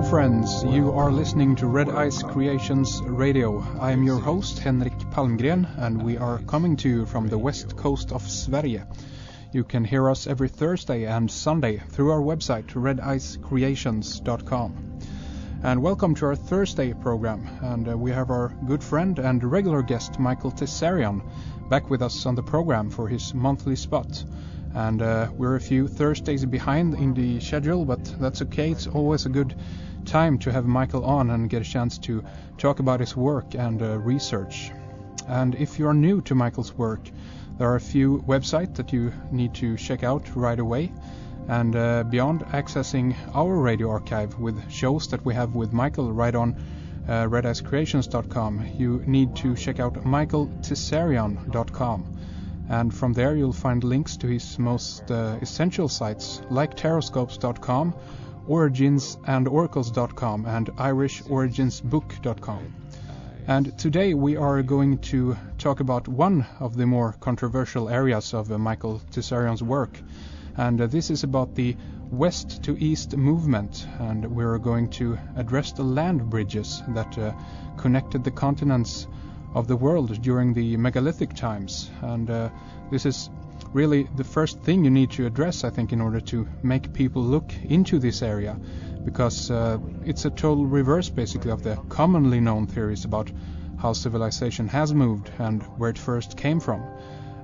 friends, you are listening to Red Ice Creations Radio. I am your host, Henrik Palmgren, and we are coming to you from the west coast of Sverige. You can hear us every Thursday and Sunday through our website, redicecreations.com. And welcome to our Thursday program, and we have our good friend and regular guest, Michael Tsarion, back with us on the program for his monthly spot. And we're a few Thursdays behind in the schedule, but that's okay. It's always a good time to have Michael on and get a chance to talk about his work and research. And if you're new to Michael's work, there are a few websites that you need to check out right away. And beyond accessing our radio archive with shows that we have with Michael right on redicecreations.com, you need to check out michaeltsarion.com. And from there you'll find links to his most essential sites like taroscopes.com, originsandoracles.com, and irishoriginsbook.com. And today we are going to talk about one of the more controversial areas of Michael Tsarion's work. And this is about the west to east movement, and we're going to address the land bridges that connected the continents of the world during the megalithic times. And this is really the first thing you need to address, I think, in order to make people look into this area, because it's a total reverse basically of the commonly known theories about how civilization has moved and where it first came from.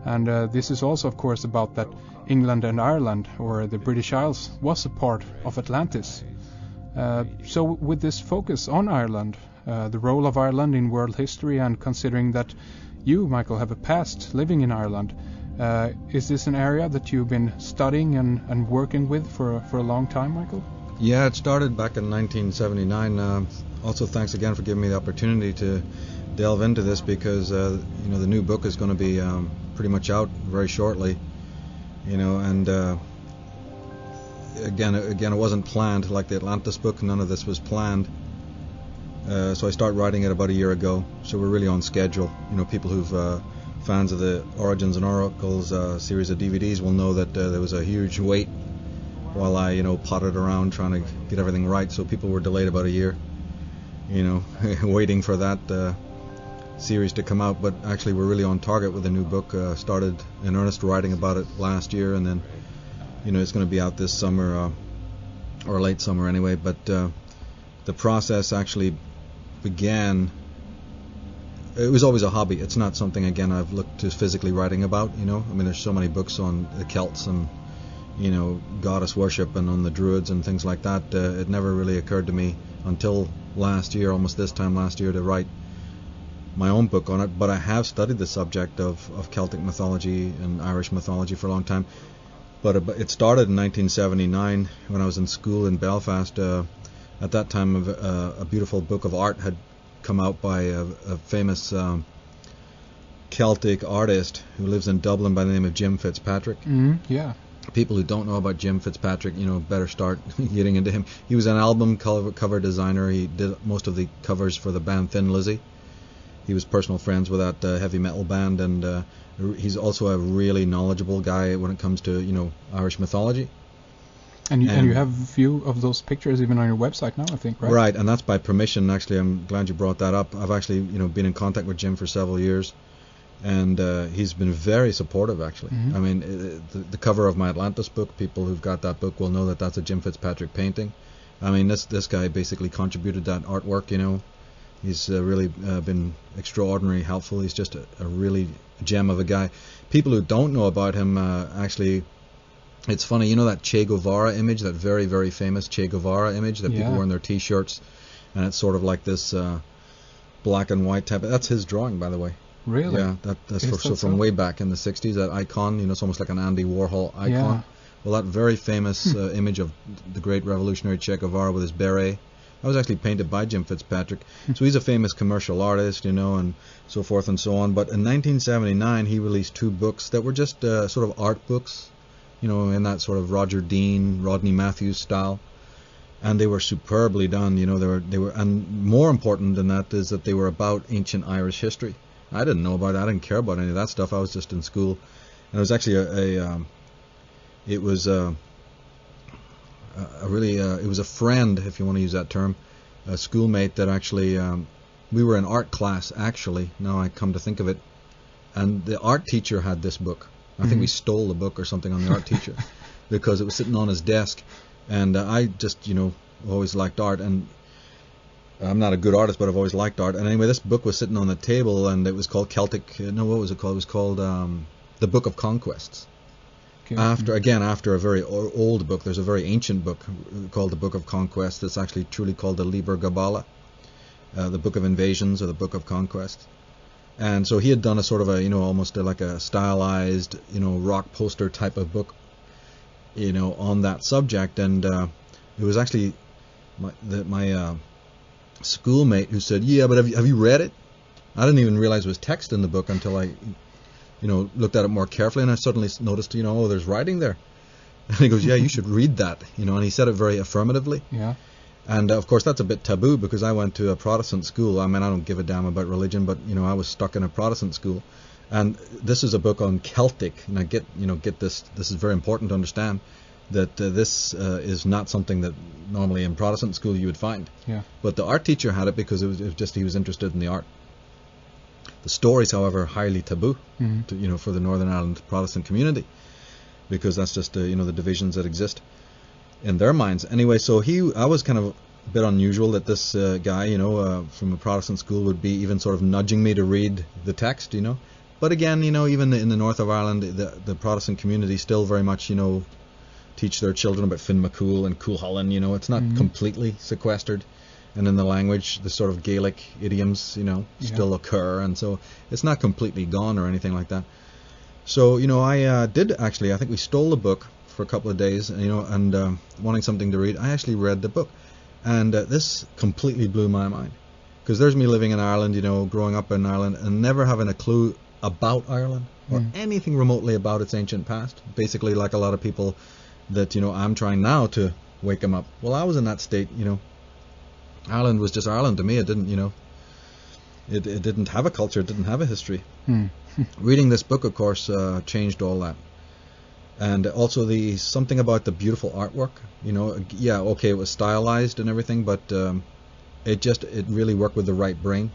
And this is also, of course, about that England and Ireland, or the British Isles, was a part of Atlantis. So with this focus on Ireland, the role of Ireland in world history, and considering that you, Michael, have a past living in Ireland, is this an area that you've been studying and working with for a long time, Michael? Yeah, it started back in 1979. Also, thanks again for giving me the opportunity to delve into this, because the new book is going to be pretty much out very shortly. And again, it wasn't planned like the Atlantis book. None of this was planned. So I started writing it about a year ago. So we're really on schedule. People who've fans of the Origins and Oracles series of DVDs will know that there was a huge wait while I potted around trying to get everything right. So people were delayed about a year, waiting for that series to come out. But actually we're really on target with the new book. Started in earnest writing about it last year, and then it's going to be out this summer or late summer anyway. But the process actually began. It was always a hobby. It's not something, again, I've looked to physically writing about. There's so many books on the Celts and goddess worship and on the Druids and things like that. It never really occurred to me until last year, almost this time last year, to write my own book on it. But I have studied the subject of Celtic mythology and Irish mythology for a long time. But it started in 1979 when I was in school in Belfast. At that time, a beautiful book of art had come out by a famous Celtic artist who lives in Dublin by the name of Jim Fitzpatrick. Yeah. People who don't know about Jim Fitzpatrick, better start getting into him. He was an album cover designer. He did most of the covers for the band Thin Lizzy. He was personal friends with that heavy metal band, and he's also a really knowledgeable guy when it comes to Irish mythology. And you have a few of those pictures even on your website now, I think, right? Right, and that's by permission. Actually, I'm glad you brought that up. I've actually been in contact with Jim for several years, and he's been very supportive, actually. Mm-hmm. I mean, the cover of my Atlantis book, people who've got that book will know that that's a Jim Fitzpatrick painting. I mean, this guy basically contributed that artwork, He's really been extraordinarily helpful. He's just a really gem of a guy. People who don't know about him, actually, it's funny, that Che Guevara image, that very, very famous Che Guevara image that people wear on their T-shirts, and it's sort of like this black and white type. That's his drawing, by the way. Really? Yeah, that's from way back in the 60s, that icon, it's almost like an Andy Warhol icon. Yeah. Well, that very famous image of the great revolutionary Che Guevara with his beret, that was actually painted by Jim Fitzpatrick. So he's a famous commercial artist, and so forth and so on. But in 1979, he released two books that were just sort of art books, in that sort of Roger Dean, Rodney Matthews style. And they were superbly done, they were, and more important than that is that they were about ancient Irish history. I didn't know about it. I didn't care about any of that stuff. I was just in school. And it was actually a it was a friend, if you want to use that term, a schoolmate that actually, we were in art class actually, now I come to think of it, and the art teacher had this book. I think we stole the book or something on the art teacher because it was sitting on his desk, and I just, always liked art, and I'm not a good artist, but I've always liked art. And anyway, this book was sitting on the table, and it was called what was it called? It was called The Book of Conquests. Okay. After a very old book, there's a very ancient book called The Book of Conquests that's actually truly called the Liber Gabala, the Book of Invasions or the Book of Conquests. And so he had done a sort of almost like a stylized, rock poster type of book, on that subject. And it was actually my schoolmate who said, "Yeah, but have you read it?" I didn't even realize there was text in the book until I, looked at it more carefully, and I suddenly noticed, oh, there's writing there. And he goes, "Yeah, you should read that," and he said it very affirmatively. Yeah. And of course that's a bit taboo because I went to a Protestant school. I mean, I don't give a damn about religion, but I was stuck in a Protestant school, and this is a book on Celtic. And I get this. This is very important to understand that this is not something that normally in Protestant school you would find. Yeah. But the art teacher had it because it was just he was interested in the art. The stories, however, are highly taboo, for the Northern Ireland Protestant community, because that's just the divisions that exist in their minds. Anyway, so I was kind of a bit unusual that this guy, from a Protestant school would be even sort of nudging me to read the text, But again, even in the north of Ireland, the Protestant community still very much, teach their children about Finn McCool and Cuchulainn, it's not completely sequestered. And in the language, the sort of Gaelic idioms, still occur, and so it's not completely gone or anything like that. So, I did actually, I think we stole the book for a couple of days, and wanting something to read, I actually read the book. And this completely blew my mind. Because there's me living in Ireland, growing up in Ireland, and never having a clue about Ireland, or anything remotely about its ancient past. Basically, like a lot of people that, I'm trying now to wake them up. Well, I was in that state, Ireland was just Ireland to me. It didn't, it didn't have a culture, it didn't have a history. Reading this book, of course, changed all that. And also something about the beautiful artwork, yeah, okay, it was stylized and everything, but it really worked with the right brain.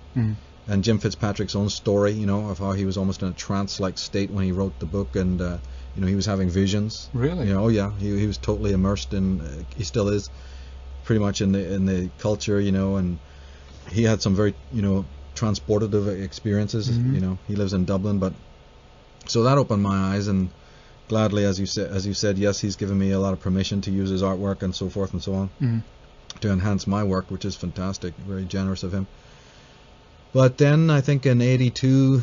And Jim Fitzpatrick's own story, of how he was almost in a trance-like state when he wrote the book, and he was having visions. Really? Oh yeah, he was totally immersed in. He still is, pretty much in the culture, and he had some very transportative experiences. He lives in Dublin, but so that opened my eyes, and gladly, as you said, yes, he's given me a lot of permission to use his artwork and so forth and so on to enhance my work, which is fantastic. Very generous of him. But then I think in '82,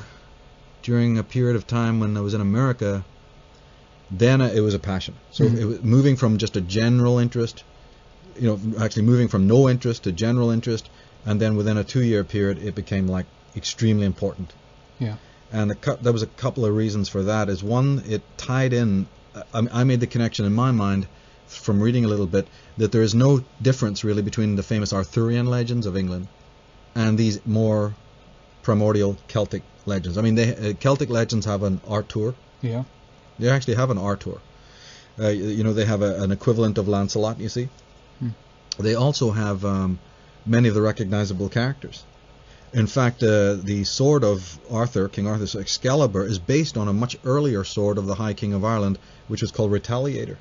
during a period of time when I was in America, then it was a passion. So it was moving from just a general interest, actually moving from no interest to general interest, and then within a 2-year period, it became like extremely important. Yeah. And there was a couple of reasons for that. Is one, it tied in. I made the connection in my mind from reading a little bit that there is no difference really between the famous Arthurian legends of England and these more primordial Celtic legends. I mean, Celtic legends have an art tour. Yeah. They actually have an art tour. They have an equivalent of Lancelot, you see. They also have many of the recognizable characters. In fact, the sword of Arthur, King Arthur's Excalibur, is based on a much earlier sword of the High King of Ireland, which was called Retaliator.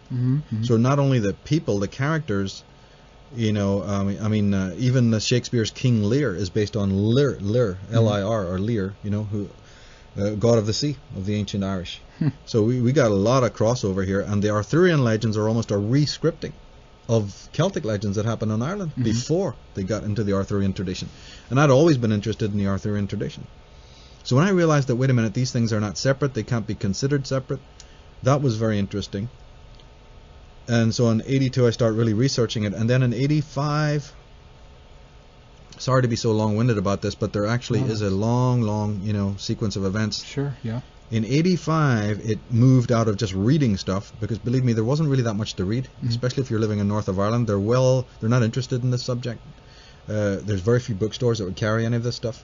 So not only the people, the characters, even Shakespeare's King Lear is based on Lir, L-I-R, or Lear, who god of the sea, of the ancient Irish. So we got a lot of crossover here, and the Arthurian legends are almost a re-scripting of Celtic legends that happened in Ireland before they got into the Arthurian tradition. And I'd always been interested in the Arthurian tradition. So when I realized that, wait a minute, these things are not separate, they can't be considered separate, that was very interesting. And so in '82 I started really researching it, and then in '85, sorry to be so long-winded about this, but there actually is a long, sequence of events. Sure, yeah. In '85, it moved out of just reading stuff, because believe me, there wasn't really that much to read, especially if you're living in north of Ireland. They're not interested in this subject. There's very few bookstores that would carry any of this stuff.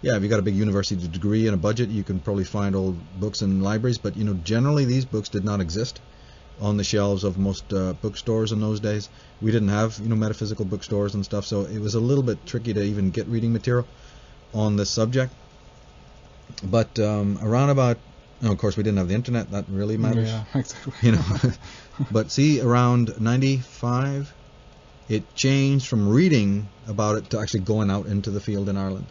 Yeah, if you got a big university degree and a budget, you can probably find old books in libraries, but generally these books did not exist on the shelves of most bookstores in those days. We didn't have, metaphysical bookstores and stuff, so it was a little bit tricky to even get reading material on this subject. But around about, of course, we didn't have the internet. That really matters. Yeah, exactly. But see, around 95, it changed from reading about it to actually going out into the field in Ireland.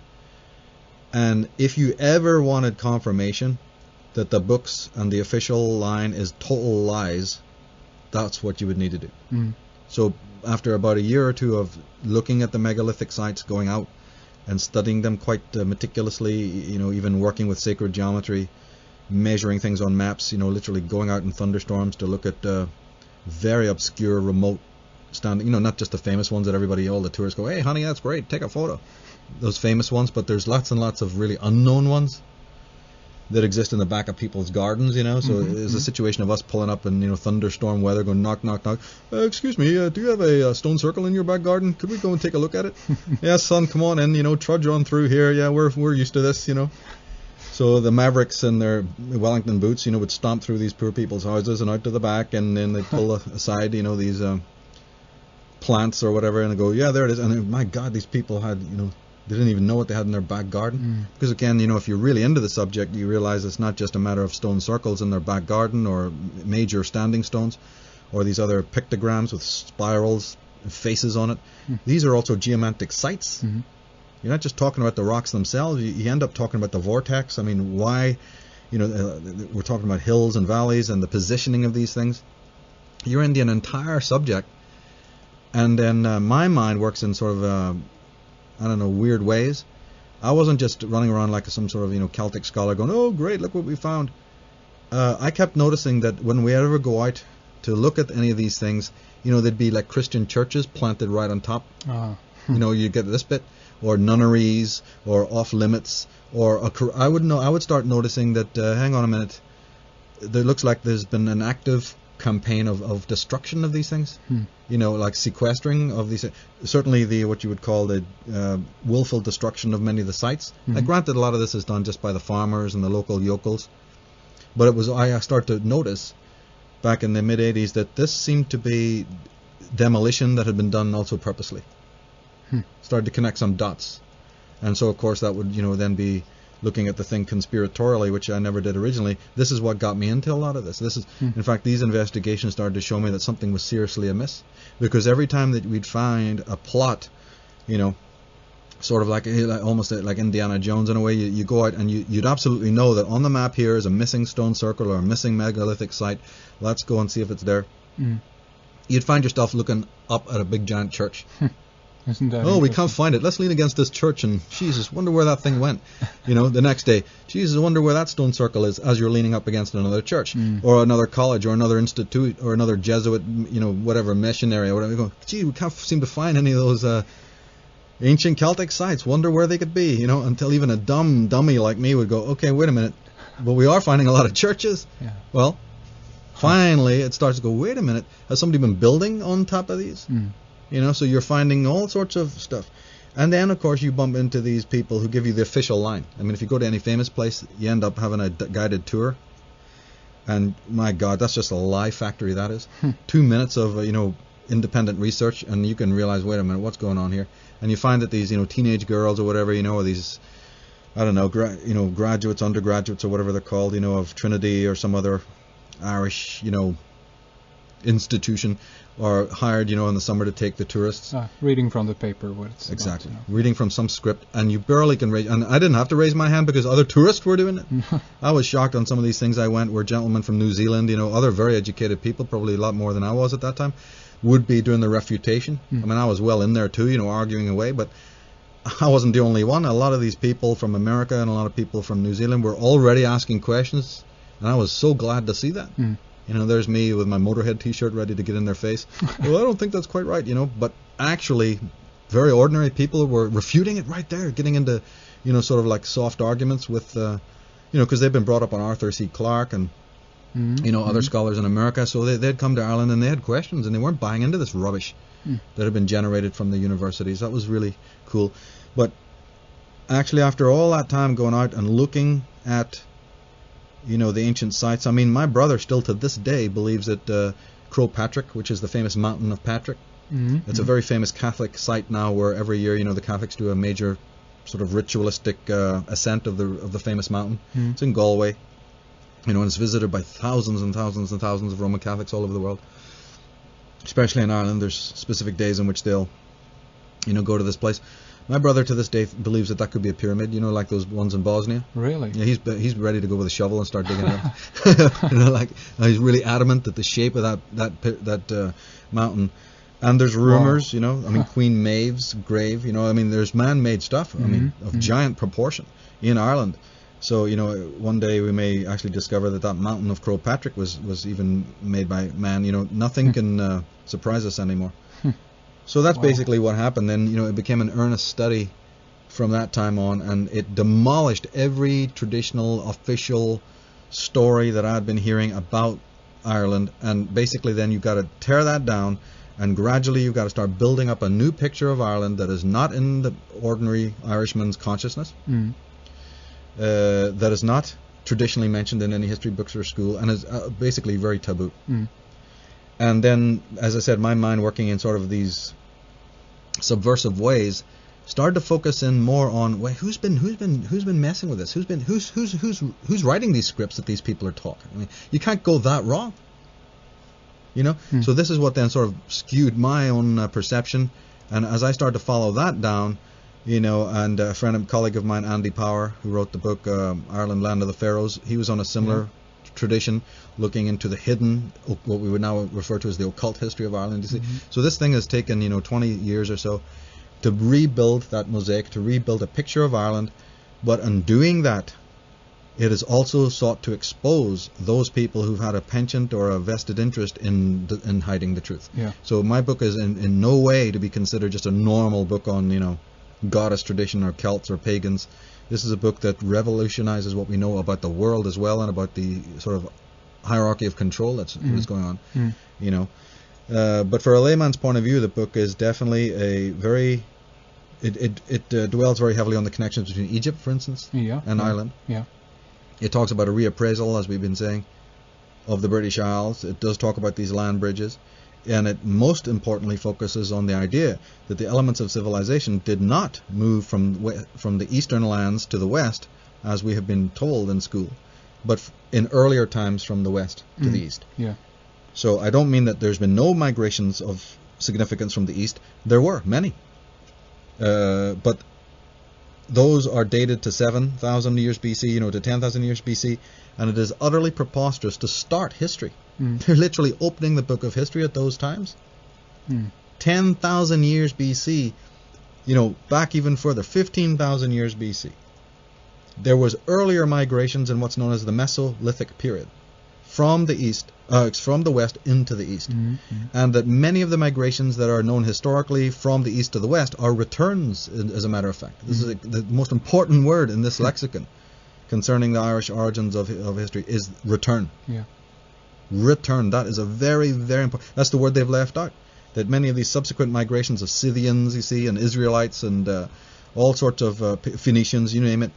And if you ever wanted confirmation that the books and the official line is total lies, that's what you would need to do. Mm. So after about a year or two of looking at the megalithic sites, going out and studying them quite meticulously, even working with sacred geometry, measuring things on maps, literally going out in thunderstorms to look at very obscure, remote standing, not just the famous ones that all the tourists go, hey honey, that's great, take a photo. Those famous ones, but there's lots and lots of really unknown ones that exist in the back of people's gardens, so it's a situation of us pulling up in, thunderstorm weather, going knock, knock, knock. Excuse me, do you have a stone circle in your back garden? Could we go and take a look at it? Yeah, son, come on in, trudge on through here. Yeah, we're used to this, So the Mavericks in their Wellington boots, would stomp through these poor people's houses and out to the back, and then they'd pull aside, these plants or whatever, and they go, yeah, there it is. And my God, these people had, they didn't even know what they had in their back garden. Because again, if you're really into the subject, you realize it's not just a matter of stone circles in their back garden or major standing stones or these other pictograms with spirals and faces on it. These are also geomantic sites. You're not just talking about the rocks themselves. You end up talking about the vortex. I mean, why, we're talking about hills and valleys and the positioning of these things. You're in an entire subject. And then my mind works in sort of weird ways. I wasn't just running around like some sort of, Celtic scholar going, oh, great, look what we found. I kept noticing that when we ever go out to look at any of these things, there'd be like Christian churches planted right on top. You get this bit, or nunneries, or off limits, or I would start noticing that, hang on a minute, there looks like there's been an active campaign of destruction of these things, like sequestering of these, certainly the what you would call the willful destruction of many of the sites. Now, granted, a lot of this is done just by the farmers and the local yokels, but I started to notice back in the mid-80s that this seemed to be demolition that had been done also purposely. Started to connect some dots, and so of course that would then be looking at the thing conspiratorially, which I never did originally. This is what got me into a lot of this. This is, in fact, these investigations started to show me that something was seriously amiss, because every time that we'd find a plot, sort of like almost like Indiana Jones in a way, you go out and you'd absolutely know that on the map here is a missing stone circle or a missing megalithic site. Let's go and see if it's there. You'd find yourself looking up at a big giant church. Isn't that we can't find it. Let's lean against this church and, Jesus, wonder where that thing went. The next day, Jesus, wonder where that stone circle is, as you're leaning up against another church or another college or another institute or another Jesuit, whatever, missionary or whatever. You go, gee, we can't seem to find any of those ancient Celtic sites. Wonder where they could be, until even a dummy like me would go, okay, wait a minute. But we are finding a lot of churches. Yeah. Well, finally it starts to go, wait a minute. Has somebody been building on top of these? So you're finding all sorts of stuff. And then, of course, you bump into these people who give you the official line. I mean, if you go to any famous place, you end up having a guided tour. And, my God, that's just a lie factory, that is. 2 minutes of, independent research, and you can realize, wait a minute, what's going on here? And you find that these, teenage girls or whatever, or these, I don't know, graduates, undergraduates, or whatever they're called, of Trinity or some other Irish, institution, or hired, in the summer to take the tourists. Reading from the paper what it's exactly about, reading from some script, and you barely can raise. And I didn't have to raise my hand because other tourists were doing it. I was shocked on some of these things. I went where gentlemen from New Zealand, other very educated people, probably a lot more than I was at that time, would be doing the refutation. I mean, I was well in there too, arguing away, but I wasn't the only one. A lot of these people from America and a lot of people from New Zealand were already asking questions, and I was so glad to see that. There's me with my Motorhead t-shirt ready to get in their face. Well, I don't think that's quite right, but actually very ordinary people were refuting it right there, getting into, sort of like soft arguments with, because they've been brought up on Arthur C. Clarke and, other scholars in America. So they'd come to Ireland and they had questions, and they weren't buying into this rubbish that had been generated from the universities. That was really cool. But actually, after all that time going out and looking at the ancient sites. I mean, my brother still to this day believes that Croagh Patrick, which is the famous mountain of Patrick, it's a very famous Catholic site now, where every year, the Catholics do a major sort of ritualistic ascent of the famous mountain. It's in Galway, and it's visited by thousands and thousands and thousands of Roman Catholics all over the world. Especially in Ireland, there's specific days in which they'll, go to this place. My brother to this day believes that could be a pyramid, like those ones in Bosnia. Really? Yeah, he's ready to go with a shovel and start digging it up. He's really adamant that the shape of that mountain. And there's rumors, Queen Maeve's grave, there's man-made stuff, of giant proportion in Ireland. So, one day we may actually discover that mountain of Croagh Patrick was even made by man. Nothing can surprise us anymore. So that's basically what happened. Then, it became an earnest study from that time on, and it demolished every traditional official story that I had been hearing about Ireland. And basically then you've got to tear that down, and gradually you've got to start building up a new picture of Ireland that is not in the ordinary Irishman's consciousness, that is not traditionally mentioned in any history books or school, and is basically very taboo. And then, as I said, my mind working in sort of these subversive ways started to focus in more on who's been messing with this, who's writing these scripts that these people are talking. I mean, you can't go that wrong. So this is what then sort of skewed my own perception. And as I started to follow that down, and a friend and colleague of mine, Andy Power, who wrote the book Ireland, Land of the Pharaohs, he was on a similar tradition, looking into the hidden, what we would now refer to as the occult history of Ireland. You see, so this thing has taken 20 years or so to rebuild that mosaic, to rebuild a picture of Ireland. But in doing that, it has also sought to expose those people who've had a penchant or a vested interest in hiding the truth. So my book is in no way to be considered just a normal book on goddess tradition or Celts or pagans. This is a book that revolutionizes what we know about the world as well, and about the sort of hierarchy of control that's going on. But for a layman's point of view, the book is definitely a very it dwells very heavily on the connections between Egypt, for instance, and Ireland. It talks about a reappraisal, as we've been saying, of the British Isles. It does talk about these land bridges, and it most importantly focuses on the idea that the elements of civilization did not move from the eastern lands to the west, as we have been told in school, but in earlier times from the west to the east. So I don't mean that there's been no migrations of significance from the east. There were many, but those are dated to 7,000 years BC, to 10,000 years BC, and it is utterly preposterous to start history. They're literally opening the book of history at those times. 10,000 years BC, back even further, 15,000 years BC. There was earlier migrations in what's known as the Mesolithic period, from the west into the east, and that many of the migrations that are known historically from the east to the west are returns. As a matter of fact, this is the most important word in this lexicon concerning the Irish origins of history is return. Return. That is a very, very important. That's the word they've left out. That many of these subsequent migrations of Scythians, you see, and Israelites, and all sorts of Phoenicians, you name it,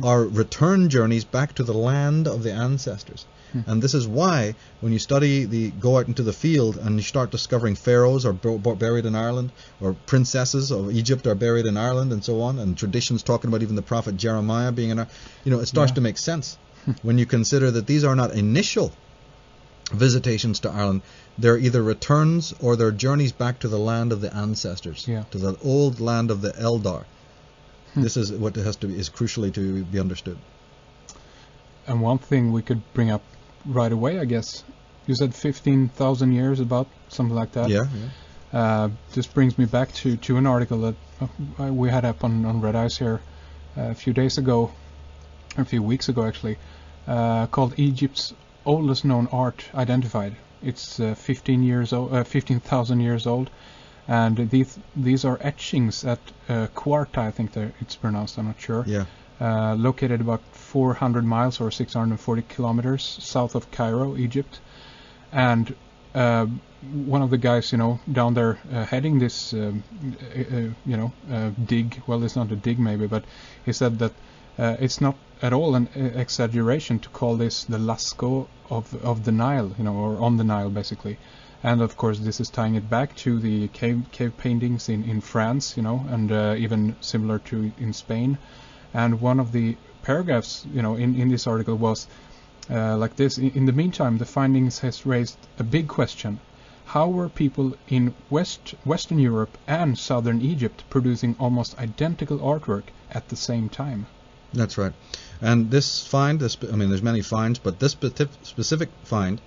are return journeys back to the land of the ancestors. And this is why, when you go out into the field and you start discovering pharaohs are buried in Ireland, or princesses of Egypt are buried in Ireland, and so on, and traditions talking about even the prophet Jeremiah being in Ireland, it starts to make sense when you consider that these are not initial visitations to Ireland. They're either returns or they're journeys back to the land of the ancestors, to the old land of the Eldar. This is what is crucially to be understood. And one thing we could bring up right away, I guess, you said 15,000 years, about something like that. This brings me back to an article that we had up on Red Eyes here a few days ago, or a few weeks ago actually, called Egypt's oldest known art identified. It's 15,000 years old, and these are etchings at Quarta, I think it's pronounced, I'm not sure. Located about 400 miles or 640 kilometers south of Cairo, Egypt. And one of the guys, down there heading this, dig, well, it's not a dig maybe, but he said that it's not at all an exaggeration to call this the Lascaux of the Nile, or on the Nile basically. And of course this is tying it back to the cave paintings in France, and even similar to in Spain. And one of the paragraphs, in this article was like this: in the meantime, the findings has raised a big question. How were people in Western Europe and Southern Egypt producing almost identical artwork at the same time? That's right. And this find, there's many finds, but this specific find,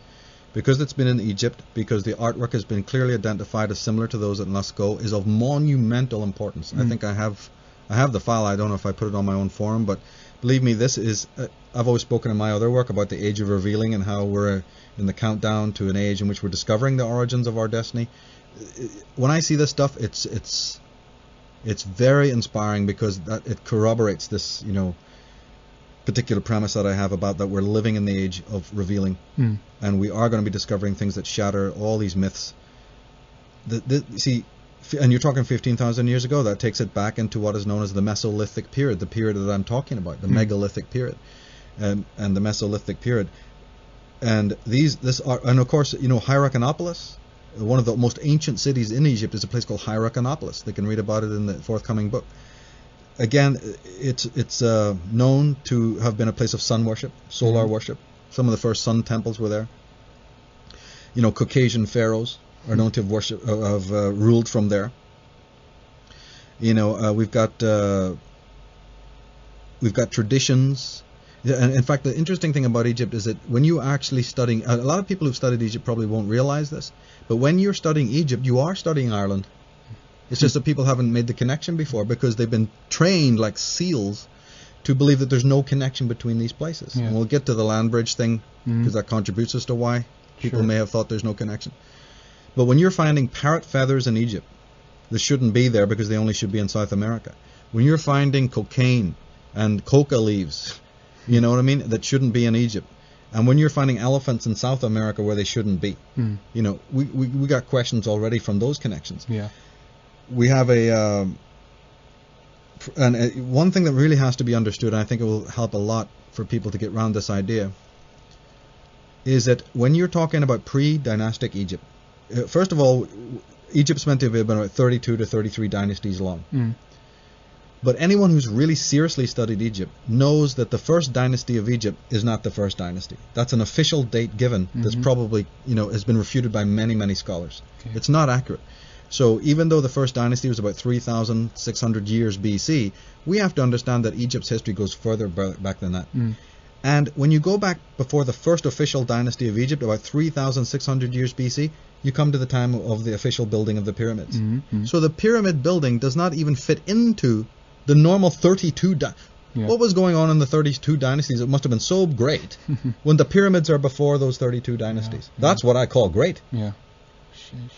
because it's been in Egypt, because the artwork has been clearly identified as similar to those at Lascaux, is of monumental importance. I think I have the file. I don't know if I put it on my own forum, but believe me, this is... I've always spoken in my other work about the age of revealing and how we're in the countdown to an age in which we're discovering the origins of our destiny. When I see this stuff, it's very inspiring, because it corroborates this, particular premise that I have about that we're living in the age of revealing, and we are going to be discovering things that shatter all these myths. See, and you're talking 15,000 years ago. That takes it back into what is known as the Mesolithic period, the period that I'm talking about, the megalithic period, and the Mesolithic period. And and of course, Hierakonpolis, one of the most ancient cities in Egypt, is a place called Hierakonpolis. They can read about it in the forthcoming book. Again, it's known to have been a place of sun worship, solar worship. Some of the first sun temples were there. Caucasian pharaohs are known to have ruled from there. We've got traditions. And in fact, the interesting thing about Egypt is that when you actually studying, a lot of people who've studied Egypt probably won't realize this, but when you're studying Egypt, you are studying Ireland. It's just that people haven't made the connection before, because they've been trained like seals to believe that there's no connection between these places. Yeah. And we'll get to the land bridge thing, because that contributes as to why people may have thought there's no connection. But when you're finding parrot feathers in Egypt that shouldn't be there because they only should be in South America, when you're finding cocaine and coca leaves, that shouldn't be in Egypt, and when you're finding elephants in South America where they shouldn't be, we got questions already from those connections. Yeah. We have one thing that really has to be understood, and I think it will help a lot for people to get around this idea, is that when you're talking about pre-dynastic Egypt, first of all, Egypt's meant to have been about 32 to 33 dynasties long. But anyone who's really seriously studied Egypt knows that the first dynasty of Egypt is not the first dynasty. That's an official date given that's probably, has been refuted by many, many scholars. Okay. It's not accurate. So even though the first dynasty was about 3,600 years BC, we have to understand that Egypt's history goes further back than that. And when you go back before the first official dynasty of Egypt, about 3,600 years BC, you come to the time of the official building of the pyramids. So the pyramid building does not even fit into the normal 32 What was going on in the 32 dynasties? It must have been so great when the pyramids are before those 32 dynasties. That's what I call great. Yeah. Sheesh.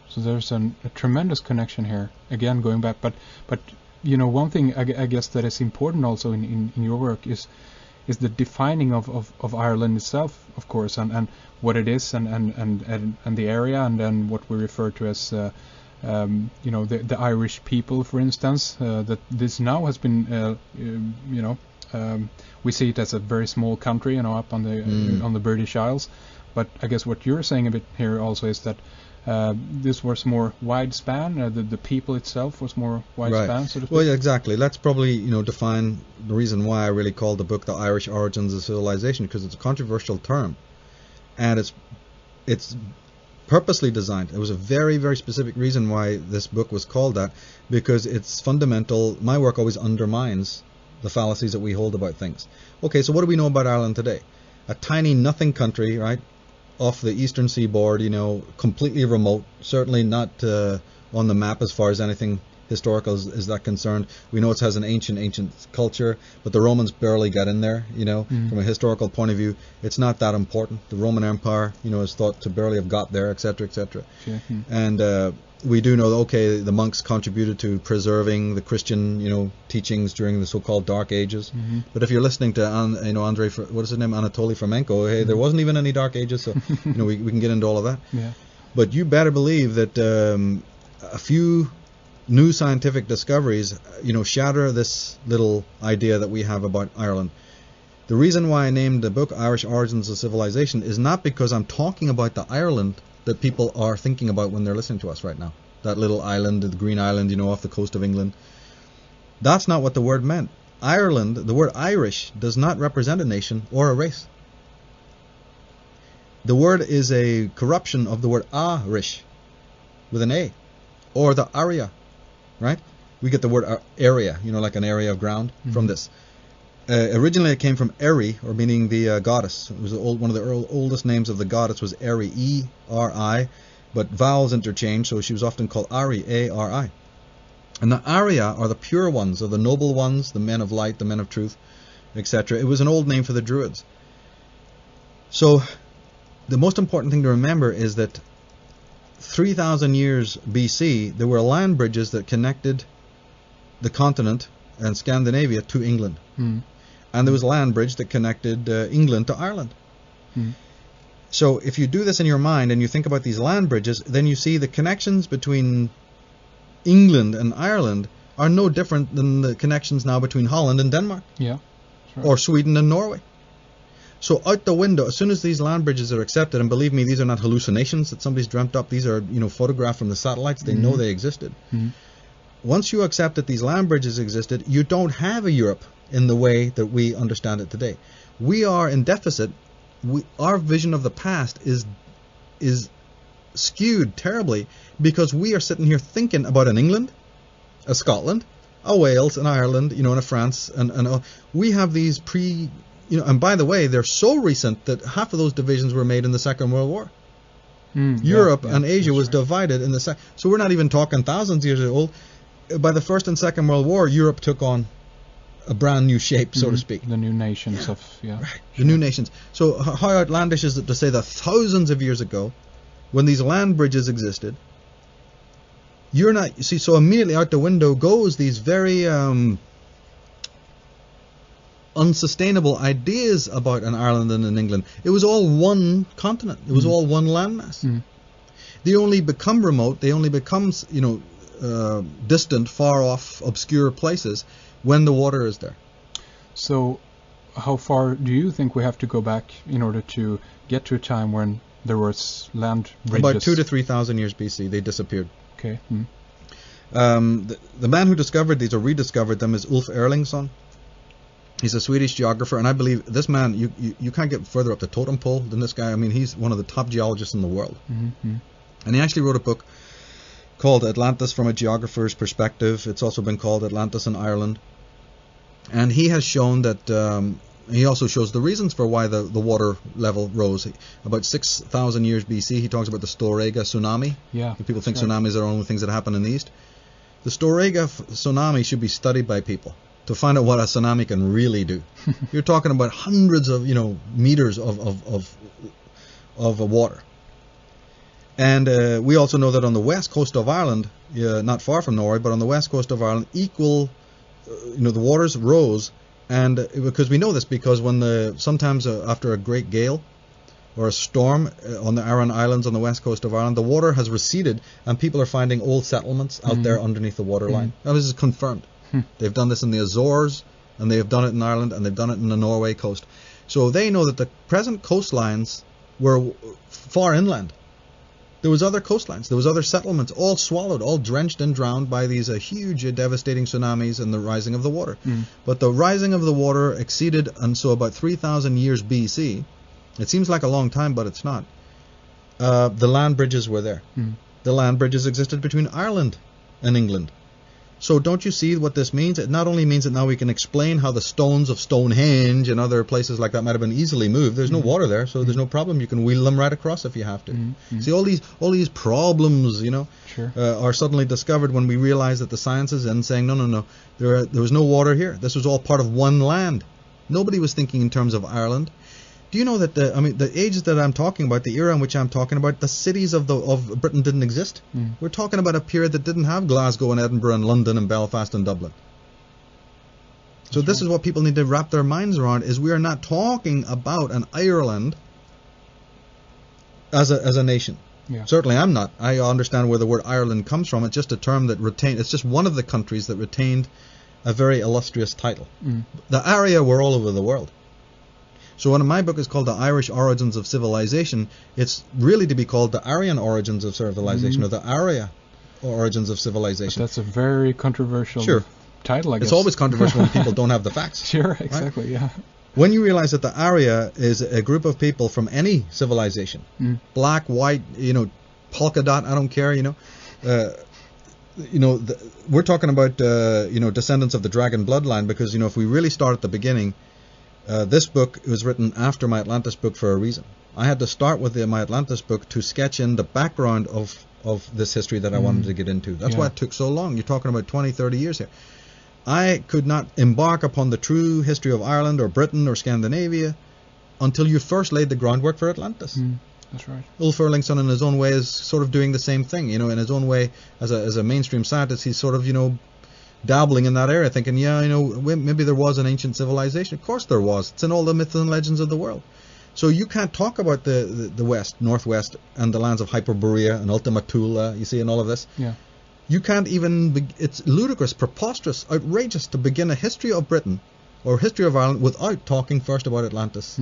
So there's a tremendous connection here. Again, going back, but one thing I guess that is important also in your work is the defining of Ireland itself, of course, and what it is, and the area, and then what we refer to as the Irish people, for instance. That this now has been we see it as a very small country, up on the British Isles. But I guess what you're saying a bit here also is that this was more wide span. The people itself was more wide span, so to speak. Well, yeah, exactly. Let's probably define the reason why I really called the book "The Irish Origins of Civilization," because it's a controversial term, and it's purposely designed. It was a very, very specific reason why this book was called that, because it's fundamental. My work always undermines the fallacies that we hold about things. Okay, so what do we know about Ireland today? A tiny nothing country, right? Off the eastern seaboard, completely remote, certainly not on the map as far as anything historical is that concerned. We know it has an ancient culture, but the Romans barely got in there, from a historical point of view. It's not that important. The Roman Empire, is thought to barely have got there, etc., etc. Sure. And we do know, okay, the monks contributed to preserving the Christian, teachings during the so-called Dark Ages. But if you're listening to, what is his name, Anatoly Fomenko, hey, there wasn't even any Dark Ages, so, we can get into all of that. Yeah. But you better believe that a few new scientific discoveries, shatter this little idea that we have about Ireland. The reason why I named the book Irish Origins of Civilization is not because I'm talking about the Ireland that people are thinking about when they're listening to us right now. That little island, the green island, off the coast of England. That's not what the word meant. Ireland, the word Irish, does not represent a nation or a race. The word is a corruption of the word Irish, with an A, or the Aria, right? We get the word area, like an area of ground, from this. Originally it came from Eri, or meaning the goddess. It was one of the oldest names of the goddess was Eri, E-R-I, but vowels interchanged, so she was often called Ari, A-R-I. And the Arya are the pure ones, or the noble ones, the men of light, the men of truth, etc. It was an old name for the Druids. So the most important thing to remember is that 3,000 years BC, there were land bridges that connected the continent and Scandinavia to England. And there was a land bridge that connected England to Ireland. So if you do this in your mind and you think about these land bridges, then you see the connections between England and Ireland are no different than the connections now between Holland and Denmark. Yeah, sure. Or Sweden and Norway. So out the window, as soon as these land bridges are accepted, and believe me, these are not hallucinations that somebody's dreamt up, these are photographed from the satellites, they know they existed. Once you accept that these land bridges existed, you don't have a Europe in the way that we understand it today. We are in deficit. Our vision of the past is skewed terribly because we are sitting here thinking about an England, a Scotland, a Wales, an Ireland, and a France, and we have these and by the way, they're so recent that half of those divisions were made in the Second World War. Europe and Asia was divided in the so we're not even talking thousands of years old. By the First and Second World War, Europe took on a brand new shape, so to speak. The new nations of, Right, the new nations. So how outlandish is it to say that thousands of years ago, when these land bridges existed, so immediately out the window goes these very unsustainable ideas about an Ireland and an England. It was all one continent. It was all one landmass. They only become remote. They only become, distant, far off, obscure places when the water is there. So how far do you think we have to go back in order to get to a time when there was land bridges? About 2,000 to 3,000 years BC, they disappeared. Okay. The man who discovered these or rediscovered them is Ulf Erlingsson. He's a Swedish geographer, and I believe this man, you can't get further up the totem pole than this guy. I mean, he's one of the top geologists in the world. And he actually wrote a book called Atlantis from a Geographer's Perspective. It's also been called Atlantis in Ireland. And he has shown that, he also shows the reasons for why the water level rose. About 6,000 years BC, he talks about the Storegga tsunami. Yeah, people think tsunamis are only things that happen in the East. The Storegga tsunami should be studied by people to find out what a tsunami can really do. You're talking about hundreds of meters of water. And we also know that on the west coast of Ireland, not far from Norway, but on the west coast of Ireland, the waters rose, and because we know this because when sometimes after a great gale or a storm on the Aran Islands on the west coast of Ireland, the water has receded, and people are finding old settlements out there underneath the waterline. Now this is confirmed. They've done this in the Azores, and they have done it in Ireland, and they've done it in the Norway coast. So they know that the present coastlines were far inland. There was other coastlines, there was other settlements, all swallowed, all drenched and drowned by these huge, devastating tsunamis and the rising of the water. But the rising of the water exceeded, and so about 3,000 years BC, it seems like a long time, but it's not, the land bridges were there. The land bridges existed between Ireland and England. So don't you see what this means? It not only means that now we can explain how the stones of Stonehenge and other places like that might have been easily moved. There's no water there, so there's no problem. You can wheel them right across if you have to. See, all these problems, are suddenly discovered when we realize that the science is in saying, no, there was no water here. This was all part of one land. Nobody was thinking in terms of Ireland. Do you know that the ages that I'm talking about, the era in which I'm talking about, the cities of Britain didn't exist? We're talking about a period that didn't have Glasgow and Edinburgh and London and Belfast and Dublin. So this is what people need to wrap their minds around, is we are not talking about an Ireland as a nation. Yeah. Certainly I'm not. I understand where the word Ireland comes from. It's just a term that it's just one of the countries that retained a very illustrious title. The area were all over the world. So when my book is called The Irish Origins of Civilization, it's really to be called The Aryan Origins of Civilization, or The Arya Origins of Civilization. But that's a very controversial title, I guess. It's always controversial when people don't have the facts. Sure, exactly, right? Yeah. When you realize that the Arya is a group of people from any civilization, black, white, polka dot, I don't care, we're talking about, descendants of the dragon bloodline, because, if we really start at the beginning, this book was written after my Atlantis book for a reason. I had to start with my Atlantis book to sketch in the background of this history that I wanted to get into. That's why it took so long. You're talking about 20, 30 years here. I could not embark upon the true history of Ireland or Britain or Scandinavia until you first laid the groundwork for Atlantis. That's right. Ulf Erlingsson, in his own way, is sort of doing the same thing. In his own way, as a mainstream scientist, he's sort of, dabbling in that area, thinking, maybe there was an ancient civilization. Of course there was. It's in all the myths and legends of the world. So you can't talk about the West, Northwest, and the lands of Hyperborea and Ultima Thule, you see, and all of this. Yeah. You can't even, it's ludicrous, preposterous, outrageous to begin a history of Britain or history of Ireland without talking first about Atlantis.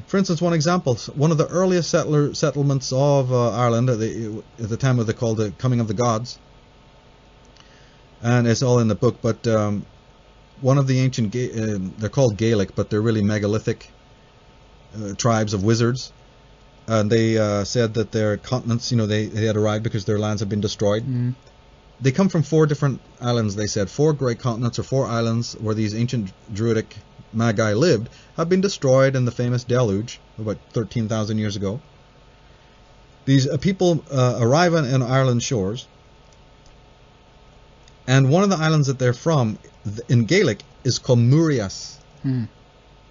For instance, one example, one of the earliest settlements of Ireland at the time of called the Coming of the Gods, and it's all in the book, but one of the ancient, they're called Gaelic, but they're really megalithic tribes of wizards. And they said that their continents, they had arrived because their lands had been destroyed. They come from 4 different islands, they said. 4 great continents or 4 islands where these ancient druidic magi lived have been destroyed in the famous deluge about 13,000 years ago. These people arrive on Ireland's shores. And one of the islands that they're from, in Gaelic, is called Murias.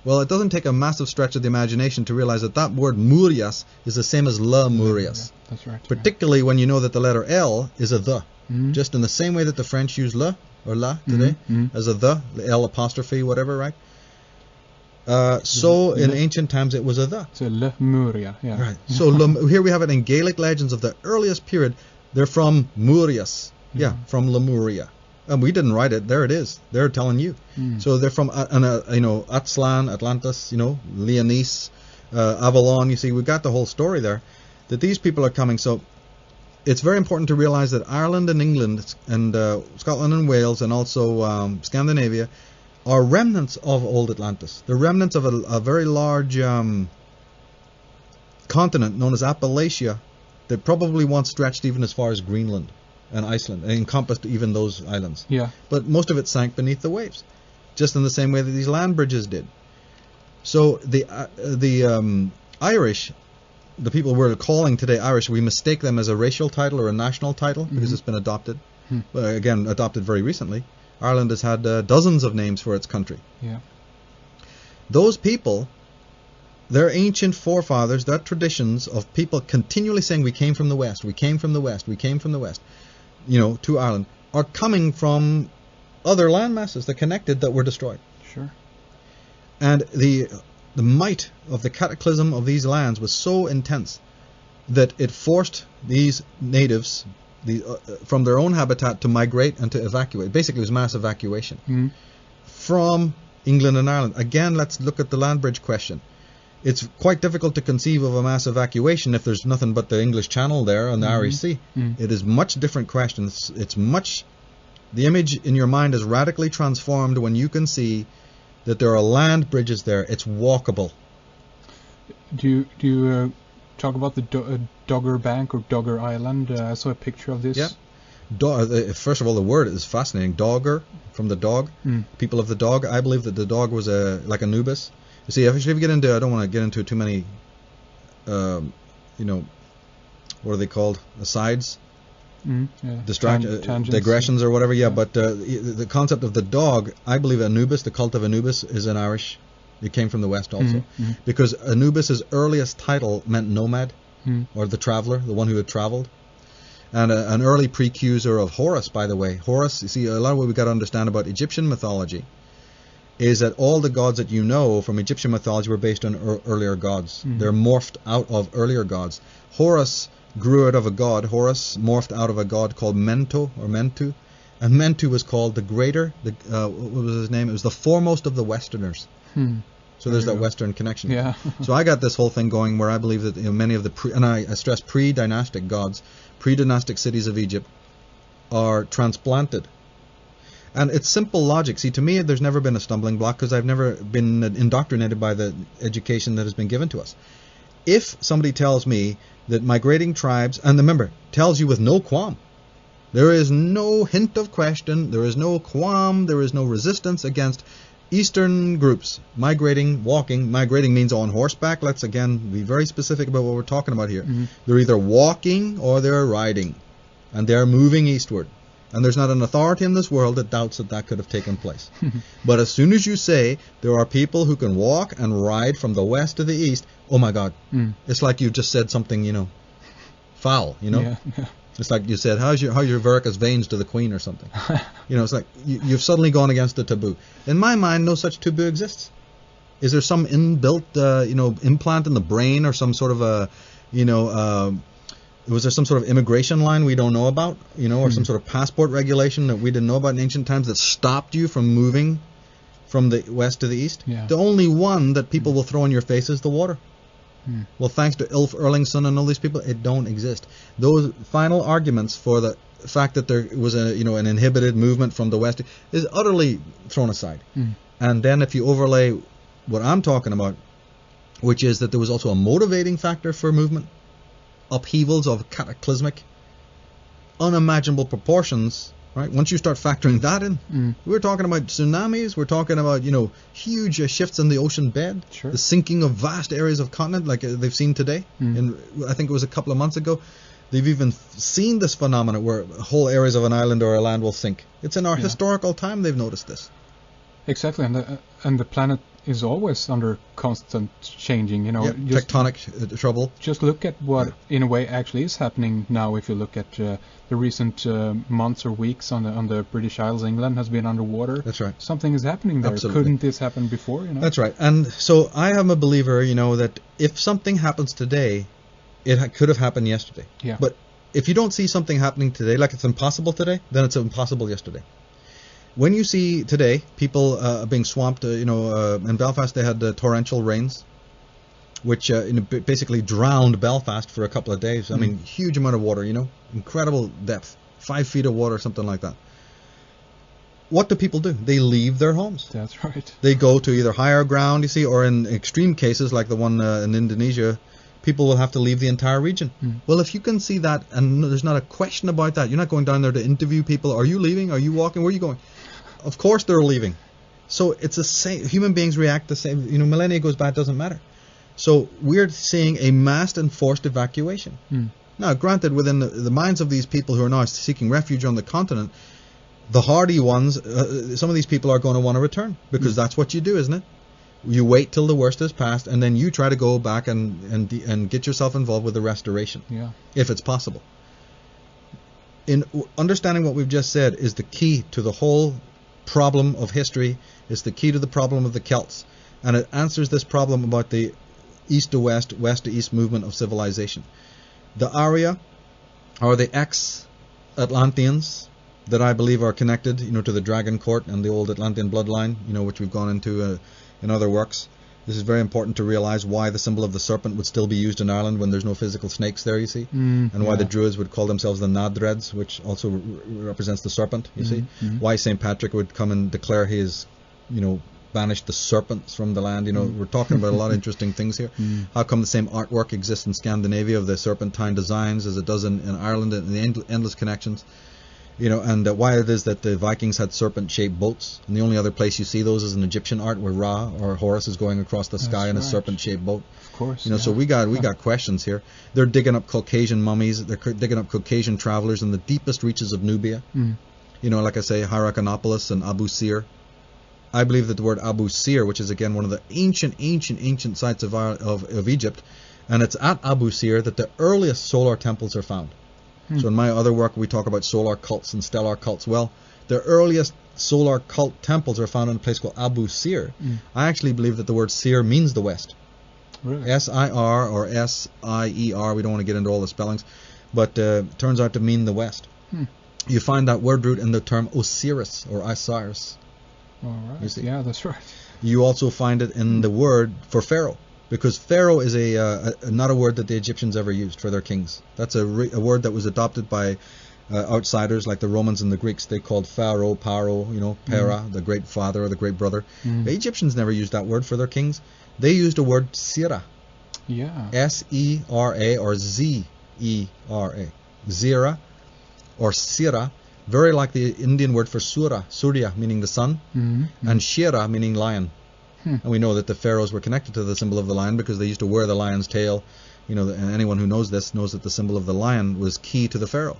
Well, it doesn't take a massive stretch of the imagination to realize that word Murias is the same as Le Murias. Yeah, that's right. Particularly when you know that the letter L is a the. Just in the same way that the French use le or la today as a the L apostrophe, whatever, right? So in ancient times it was a the. So Le Muria, yeah. Right. So here we have it in Gaelic legends of the earliest period. They're from Murias. Yeah, from Lemuria. And we didn't write it. There it is. They're telling you. So they're from, Atslan, Atlantis, Leonese, Avalon. You see, we've got the whole story there. That these people are coming. So it's very important to realize that Ireland and England and Scotland and Wales and also Scandinavia are remnants of old Atlantis. They're remnants of a very large continent known as Appalachia that probably once stretched even as far as Greenland and Iceland, and encompassed even those islands. Yeah. But most of it sank beneath the waves, just in the same way that these land bridges did. So the Irish, the people we're calling today Irish, we mistake them as a racial title or a national title because it's been adopted. Again, adopted very recently. Ireland has had dozens of names for its country. Yeah. Those people, their ancient forefathers, their traditions of people continually saying we came from the West, we came from the West, we came from the West, to Ireland, are coming from other land masses that connected that were destroyed. Sure. And the might of the cataclysm of these lands was so intense that it forced these natives from their own habitat to migrate and to evacuate. Basically, it was mass evacuation from England and Ireland. Again, let's look at the land bridge question. It's quite difficult to conceive of a mass evacuation if there's nothing but the English Channel there on the Irish Sea. It is much different question. It's much. The image in your mind is radically transformed when you can see that there are land bridges there. It's walkable. Do you talk about the Dogger Bank or Dogger Island? I saw a picture of this. Yeah. First of all, the word is fascinating. Dogger, from the dog. People of the dog. I believe that the dog was like Anubis. You see, if you get into, I don't want to get into too many, what are they called? Asides? Digressions or whatever. Yeah, but the concept of the dog, I believe Anubis, the cult of Anubis, is an Irish. It came from the West also. Because Anubis's earliest title meant nomad, or the traveler, the one who had traveled. And an early precursor of Horus, by the way. Horus, you see, a lot of what we've got to understand about Egyptian mythology is that all the gods that you know from Egyptian mythology were based on earlier gods. They're morphed out of earlier gods. Horus grew out of a god. Horus morphed out of a god called Mentu, and Mentu was called the greater. What was his name? It was the foremost of the Westerners. So there's that Western connection. Yeah. So I got this whole thing going where I believe that many of the and I stress pre-dynastic gods, pre-dynastic cities of Egypt are transplanted. And it's simple logic. See, to me, there's never been a stumbling block because I've never been indoctrinated by the education that has been given to us. If somebody tells me that migrating tribes, and remember, tells you with no qualm, there is no hint of question, there is no qualm, there is no resistance against Eastern groups migrating, walking. Migrating means on horseback. Let's again be very specific about what we're talking about here. They're either walking or they're riding, and they're moving eastward. And there's not an authority in this world that doubts that that could have taken place. But as soon as you say there are people who can walk and ride from the west to the east, oh my God, it's like you just said something, foul, Yeah. It's like you said, how's your varicose veins to the queen or something. It's like you've suddenly gone against the taboo. In my mind, no such taboo exists. Is there some inbuilt, implant in the brain or some sort of a, was there some sort of immigration line we don't know about, or some sort of passport regulation that we didn't know about in ancient times that stopped you from moving from the west to the east? Yeah. The only one that people will throw in your face is the water. Well, thanks to Ulf Erlingsson and all these people, it don't exist. Those final arguments for the fact that there was an inhibited movement from the west is utterly thrown aside. And then if you overlay what I'm talking about, which is that there was also a motivating factor for movement, upheavals of cataclysmic, unimaginable proportions, right? Once you start factoring that in, we're talking about tsunamis, we're talking about, huge shifts in the ocean bed, the sinking of vast areas of continent like they've seen today. And I think it was a couple of months ago, they've even seen this phenomenon where whole areas of an island or a land will sink. It's in our historical time they've noticed this. Exactly, and the planet is always under constant changing, tectonic trouble. Just look at what, in a way, actually is happening now. If you look at the recent months or weeks on the British Isles, England has been underwater. That's right. Something is happening there. Absolutely. Couldn't this happen before? That's right. And so I am a believer, that if something happens today, it could have happened yesterday. Yeah. But if you don't see something happening today, like it's impossible today, then it's impossible yesterday. When you see today people being swamped, in Belfast they had torrential rains, which basically drowned Belfast for a couple of days. I mean, huge amount of water, incredible depth, 5 feet of water, something like that. What do people do? They leave their homes. That's right. They go to either higher ground, or in extreme cases like the one in Indonesia, people will have to leave the entire region. Well, if you can see that, and there's not a question about that, you're not going down there to interview people. Are you leaving? Are you walking? Where are you going? Of course they're leaving. So it's the same. Human beings react the same. Millennia goes by, it doesn't matter. So we're seeing a mass and forced evacuation. Now, granted, within the minds of these people who are now seeking refuge on the continent, the hardy ones, some of these people are going to want to return because that's what you do, isn't it? You wait till the worst is past, and then you try to go back and get yourself involved with the restoration, if it's possible. In understanding what we've just said is the key to the whole problem of history, is the key to the problem of the Celts, and it answers this problem about the east to west, west to east movement of civilization. The Arya are the ex-Atlanteans that I believe are connected, to the Dragon Court and the old Atlantean bloodline, which we've gone into in other works. This is very important to realize why the symbol of the serpent would still be used in Ireland when there's no physical snakes there, you see, and why the Druids would call themselves the Nadreds, which also represents the serpent, you see. Why St. Patrick would come and declare he has, banished the serpents from the land. We're talking about a lot of interesting things here. How come the same artwork exists in Scandinavia of the serpentine designs as it does in Ireland, and the endless connections? And why it is that the Vikings had serpent-shaped boats, and the only other place you see those is in Egyptian art, where Ra or Horus is going across the sky in a serpent-shaped boat. Of course. So we got questions here. They're digging up Caucasian mummies. They're digging up Caucasian travelers in the deepest reaches of Nubia. Like I say, Hierakonpolis and Abu Sir. I believe that the word Abu Sir, which is again one of the ancient sites of Egypt, and it's at Abu Sir that the earliest solar temples are found. So in my other work we talk about solar cults and stellar cults. Well, The earliest solar cult temples are found in a place called Abu Sir. I actually believe that the word Sir means the West. Really? S-I-R or S-I-E-R. We don't want to get into all the spellings, but turns out to mean the West. You find that word root in the term Osiris or Osiris. All right. You see? Yeah, that's right. You also find it in the word for Pharaoh, because Pharaoh is not a word that the Egyptians ever used for their kings. That's a word that was adopted by outsiders like the Romans and the Greeks. They called Pharaoh, Paro, Para, the great father or the great brother. The Egyptians never used that word for their kings. They used the word Sira. Yeah. S-E-R-A or Z-E-R-A. Zira or Sira, very like the Indian word for Surya, meaning the sun, and Shira, meaning lion. And we know that the pharaohs were connected to the symbol of the lion because they used to wear the lion's tail. And anyone who knows this knows that the symbol of the lion was key to the pharaoh.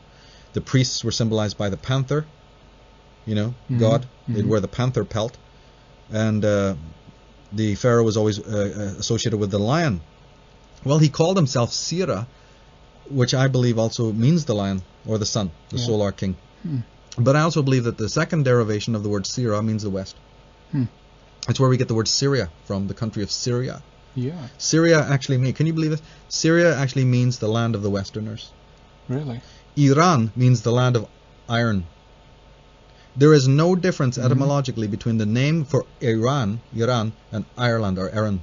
The priests were symbolized by the panther, God. They'd wear the panther pelt. And the pharaoh was always associated with the lion. Well, he called himself Sira, which I believe also means the lion or the sun, the solar king. But I also believe that the second derivation of the word Sira means the West. It's where we get the word Syria from, the country of Syria. Yeah. Syria actually means, can you believe this? Syria actually means the land of the Westerners. Really? Iran means the land of iron. There is no difference etymologically between the name for Iran, and Ireland or Erin.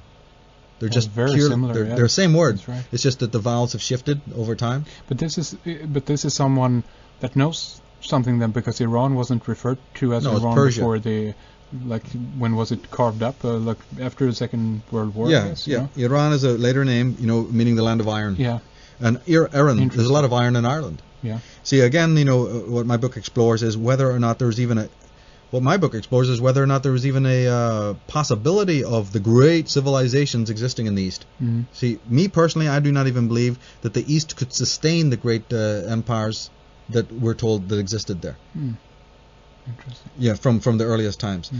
They're just very similar. They're the same word. That's right. It's just that the vowels have shifted over time. But this is someone that knows something then, because Iran wasn't referred to as Iran before when was it carved up? Like after the Second World War? Yeah, I guess, yeah. Iran is a later name, meaning the land of iron. Yeah. And Erin, there's a lot of iron in Ireland. Yeah. See, again, what my book explores is whether or not there's even a possibility of the great civilizations existing in the East. See, me personally, I do not even believe that the East could sustain the great empires that we're told that existed there. Interesting. Yeah, from the earliest times.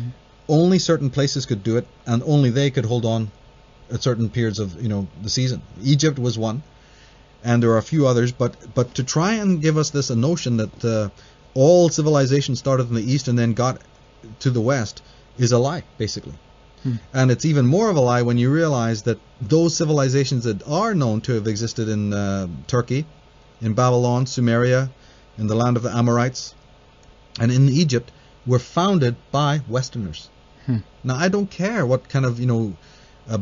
Only certain places could do it, and only they could hold on at certain periods of the season. Egypt was one, and there are a few others. But to try and give us a notion that all civilization started in the East and then got to the West is a lie, basically. And it's even more of a lie when you realize that those civilizations that are known to have existed in Turkey, in Babylon, Sumeria, in the land of the Amorites, and in Egypt, were founded by Westerners. Now, I don't care what kind of,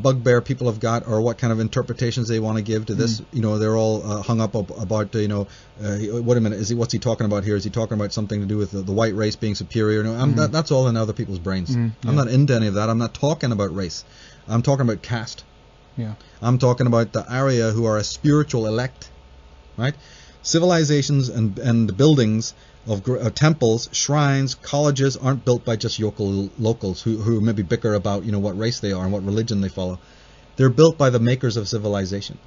bugbear people have got or what kind of interpretations they want to give to this. They're all hung up about, wait a minute, what's he talking about here? Is he talking about something to do with the white race being superior? No, that's all in other people's brains. I'm not into any of that. I'm not talking about race. I'm talking about caste. Yeah. I'm talking about the Arya who are a spiritual elect, right? Civilizations and buildings of temples, shrines, colleges aren't built by just locals who maybe bicker about what race they are and what religion they follow. They're built by the makers of civilization.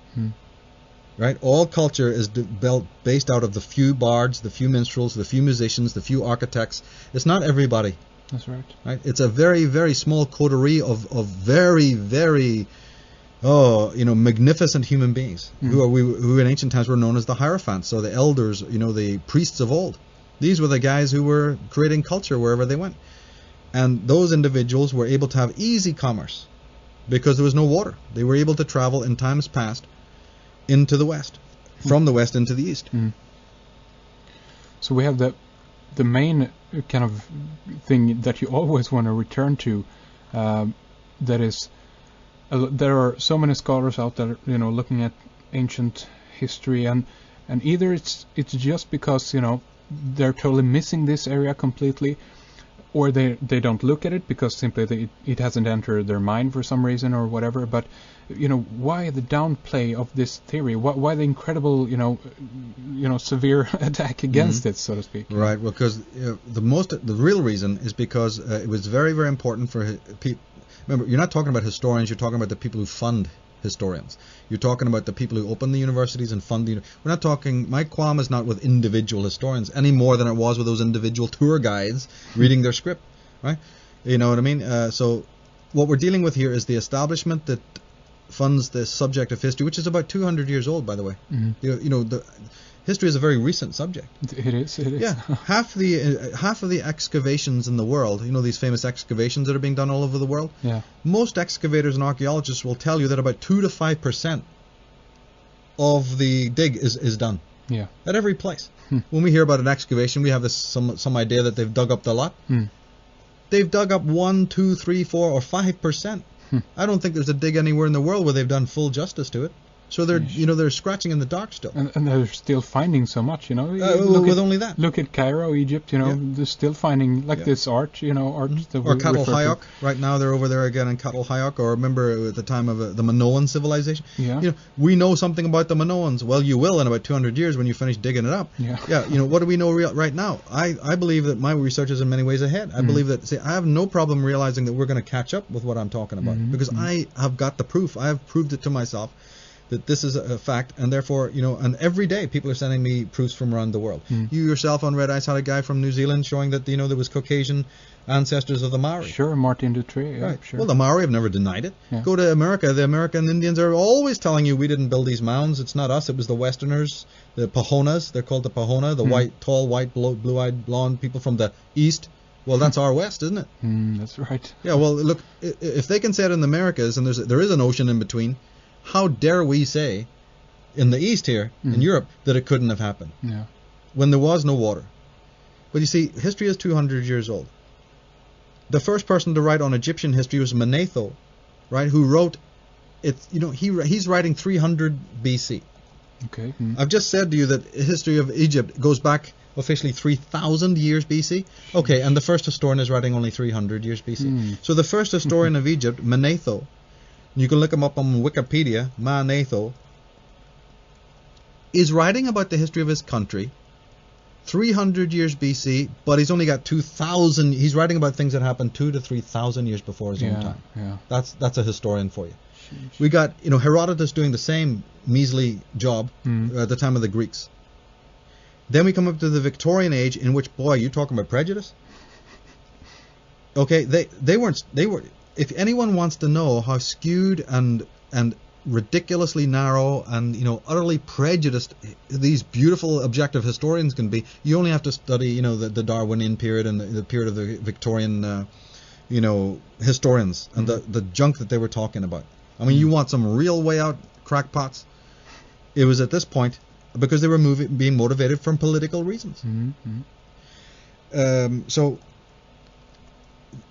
Right? All culture is built based out of the few bards, the few minstrels, the few musicians, the few architects. It's not everybody. That's right. Right? It's a very, very small coterie of very, very magnificent human beings who in ancient times were known as the hierophants, so the elders, the priests of old. These were the guys who were creating culture wherever they went. And those individuals were able to have easy commerce because there was no water. They were able to travel in times past into the West, from the West into the East. So we have the main kind of thing that you always want to return to, that is, there are so many scholars out there, looking at ancient history, and either it's just because they're totally missing this area completely, or they don't look at it because simply it hasn't entered their mind for some reason or whatever. But why the downplay of this theory? Why the incredible severe attack against it, so to speak? Right. Well, because the real reason is because it was very, very important for people. Remember, you're not talking about historians. You're talking about the people who fund historians. You're talking about the people who open the universities and fund we're not talking. My qualm is not with individual historians any more than it was with those individual tour guides reading their script, right? You know what I mean? So what we're dealing with here is the establishment that funds the subject of history, which is about 200 years old, by the way. The history is a very recent subject. It is. Yeah, half of the excavations in the world, these famous excavations that are being done all over the world. Yeah. Most excavators and archaeologists will tell you that about 2 to 5% of the dig is done. Yeah. At every place. When we hear about an excavation, we have this some idea that they've dug up the lot. They've dug up 1, 2, 3, 4, or 5%. I don't think there's a dig anywhere in the world where they've done full justice to it. So they're they're scratching in the dark still. And they're still finding so much, with only that. Look at Cairo, Egypt, they're still finding this art, art. Or Cattle Hayok. Right now they're over there again in Cattle Hayok. Or remember at the time of the Minoan civilization? Yeah. We know something about the Minoans. Well, you will in about 200 years when you finish digging it up. Yeah. Yeah. What do we know right now? I believe that my research is in many ways ahead. I believe that, I have no problem realizing that we're going to catch up with what I'm talking about. Because I have got the proof. I have proved it to myself that this is a fact, and therefore, and every day people are sending me proofs from around the world. You yourself on Red Ice had a guy from New Zealand showing that, there was Caucasian ancestors of the Maori. Sure, Martin Dutré. Yeah, right. Sure. Well, the Maori have never denied it. Yeah. Go to America. The American Indians are always telling you we didn't build these mounds. It's not us. It was the Westerners, the Pahonas. They're called the Pahona, the tall, white, blue-eyed, blonde people from the East. Well, that's our West, isn't it? That's right. Yeah, well, look, if they can say it in the Americas, and there is an ocean in between, how dare we say in the East here, in Europe, that it couldn't have happened when there was no water? But you see, history is 200 years old. The first person to write on Egyptian history was Manetho, right? Who wrote it? He's writing 300 BC. Okay. I've just said to you that the history of Egypt goes back officially 3,000 years BC. Okay, and the first historian is writing only 300 years BC. So the first historian of Egypt, Manetho, you can look him up on Wikipedia, Manetho, is writing about the history of his country 300 years BC, but he's only got 2,000. He's writing about things that happened 2,000 to 3,000 years before his own time. Yeah. That's a historian for you. Sheesh. We got Herodotus doing the same measly job at the time of the Greeks. Then we come up to the Victorian age, in which, boy, you talking about prejudice? Okay, they were. If anyone wants to know how skewed and ridiculously narrow and utterly prejudiced these beautiful objective historians can be, you only have to study the Darwinian period and the period of the Victorian historians and the junk that they were talking about. I mean, you want some real way out crackpots? It was at this point because they were being motivated from political reasons. So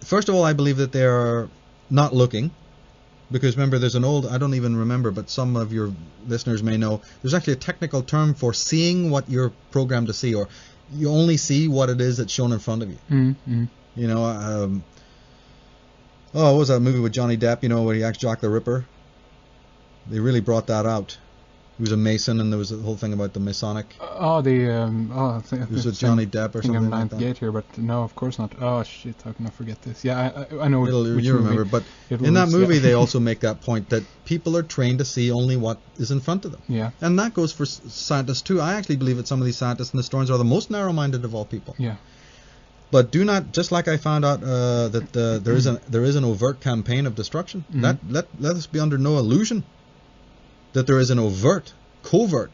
first of all, I believe that they are not looking. Because remember, there's an old, I don't even remember, but some of your listeners may know, there's actually a technical term for seeing what you're programmed to see, or you only see what it is that's shown in front of you. What was that movie with Johnny Depp, where he acts Jack the Ripper? They really brought that out. He was a Mason, and there was a whole thing about the Masonic. It was it Johnny Depp or something like that? Gate here, but no, of course not. Oh shit, how can I forget this? Yeah, I know. You remember, but in that movie they also make that point that people are trained to see only what is in front of them. Yeah. And that goes for scientists too. I actually believe that some of these scientists and historians are the most narrow-minded of all people. Yeah. But do not, just like I found out that there is an overt campaign of destruction. Let us be under no illusion that there is an overt, covert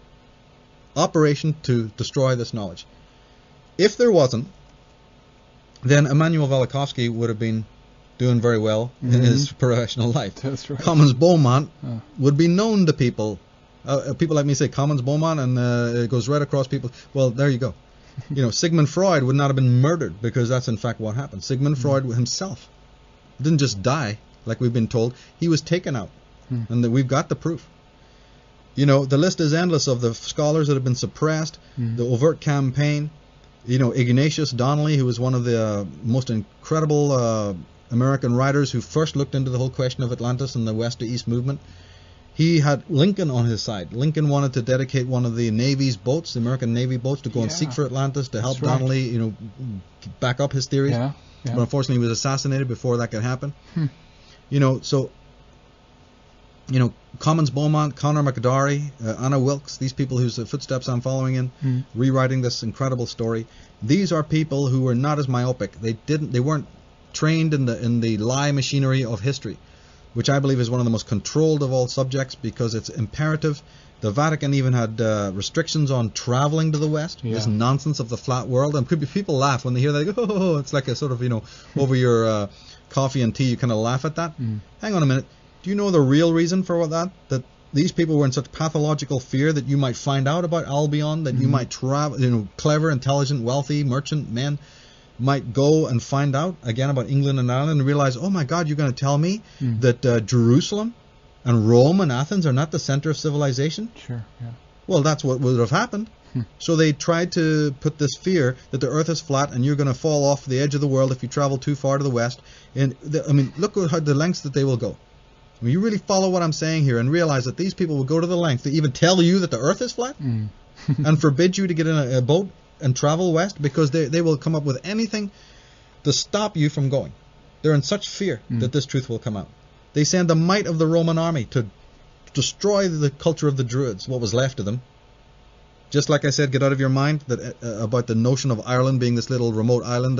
operation to destroy this knowledge. If there wasn't, then Immanuel Velikovsky would have been doing very well in his professional life. That's right. Commons Beaumont would be known to people. People like me say Commons Beaumont, and it goes right across people. Well, there you go. Sigmund Freud would not have been murdered, because that's in fact what happened. Sigmund Freud himself didn't just die, like we've been told. He was taken out, and we've got the proof. The list is endless of the scholars that have been suppressed, the overt campaign. Ignatius Donnelly, who was one of the most incredible American writers who first looked into the whole question of Atlantis and the West to East movement. He had Lincoln on his side. Lincoln wanted to dedicate one of the Navy's boats, the American Navy boats, to go and seek for Atlantis to help Donnelly, back up his theories. Yeah. But unfortunately, he was assassinated before that could happen. Commons Beaumont, Connor McDarry, Anna Wilkes, these people whose footsteps I'm following in, rewriting this incredible story. These are people who were not as myopic. They weren't trained in the lie machinery of history, which I believe is one of the most controlled of all subjects, because it's imperative The Vatican even had restrictions on traveling to the West. Yeah. This nonsense of the flat world. And people laugh when they hear that. They go, oh, it's like a sort of, over your coffee and tea, you kind of laugh at that. Hang on a minute. Do you know the real reason for that? That these people were in such pathological fear that you might find out about Albion, that you might travel, clever, intelligent, wealthy merchant men might go and find out again about England and Ireland and realize, oh my God, you're going to tell me that Jerusalem and Rome and Athens are not the center of civilization? Sure, yeah. Well, that's what would have happened. So they tried to put this fear that the earth is flat and you're going to fall off the edge of the world if you travel too far to the west. And look at the lengths that they will go. I mean, you really follow what I'm saying here and realize that these people will go to the length to even tell you that the earth is flat and forbid you to get in a boat and travel west, because they will come up with anything to stop you from going. They're in such fear that this truth will come out. They send the might of the Roman army to destroy the culture of the Druids, what was left of them. Just like I said, get out of your mind that about the notion of Ireland being this little remote island,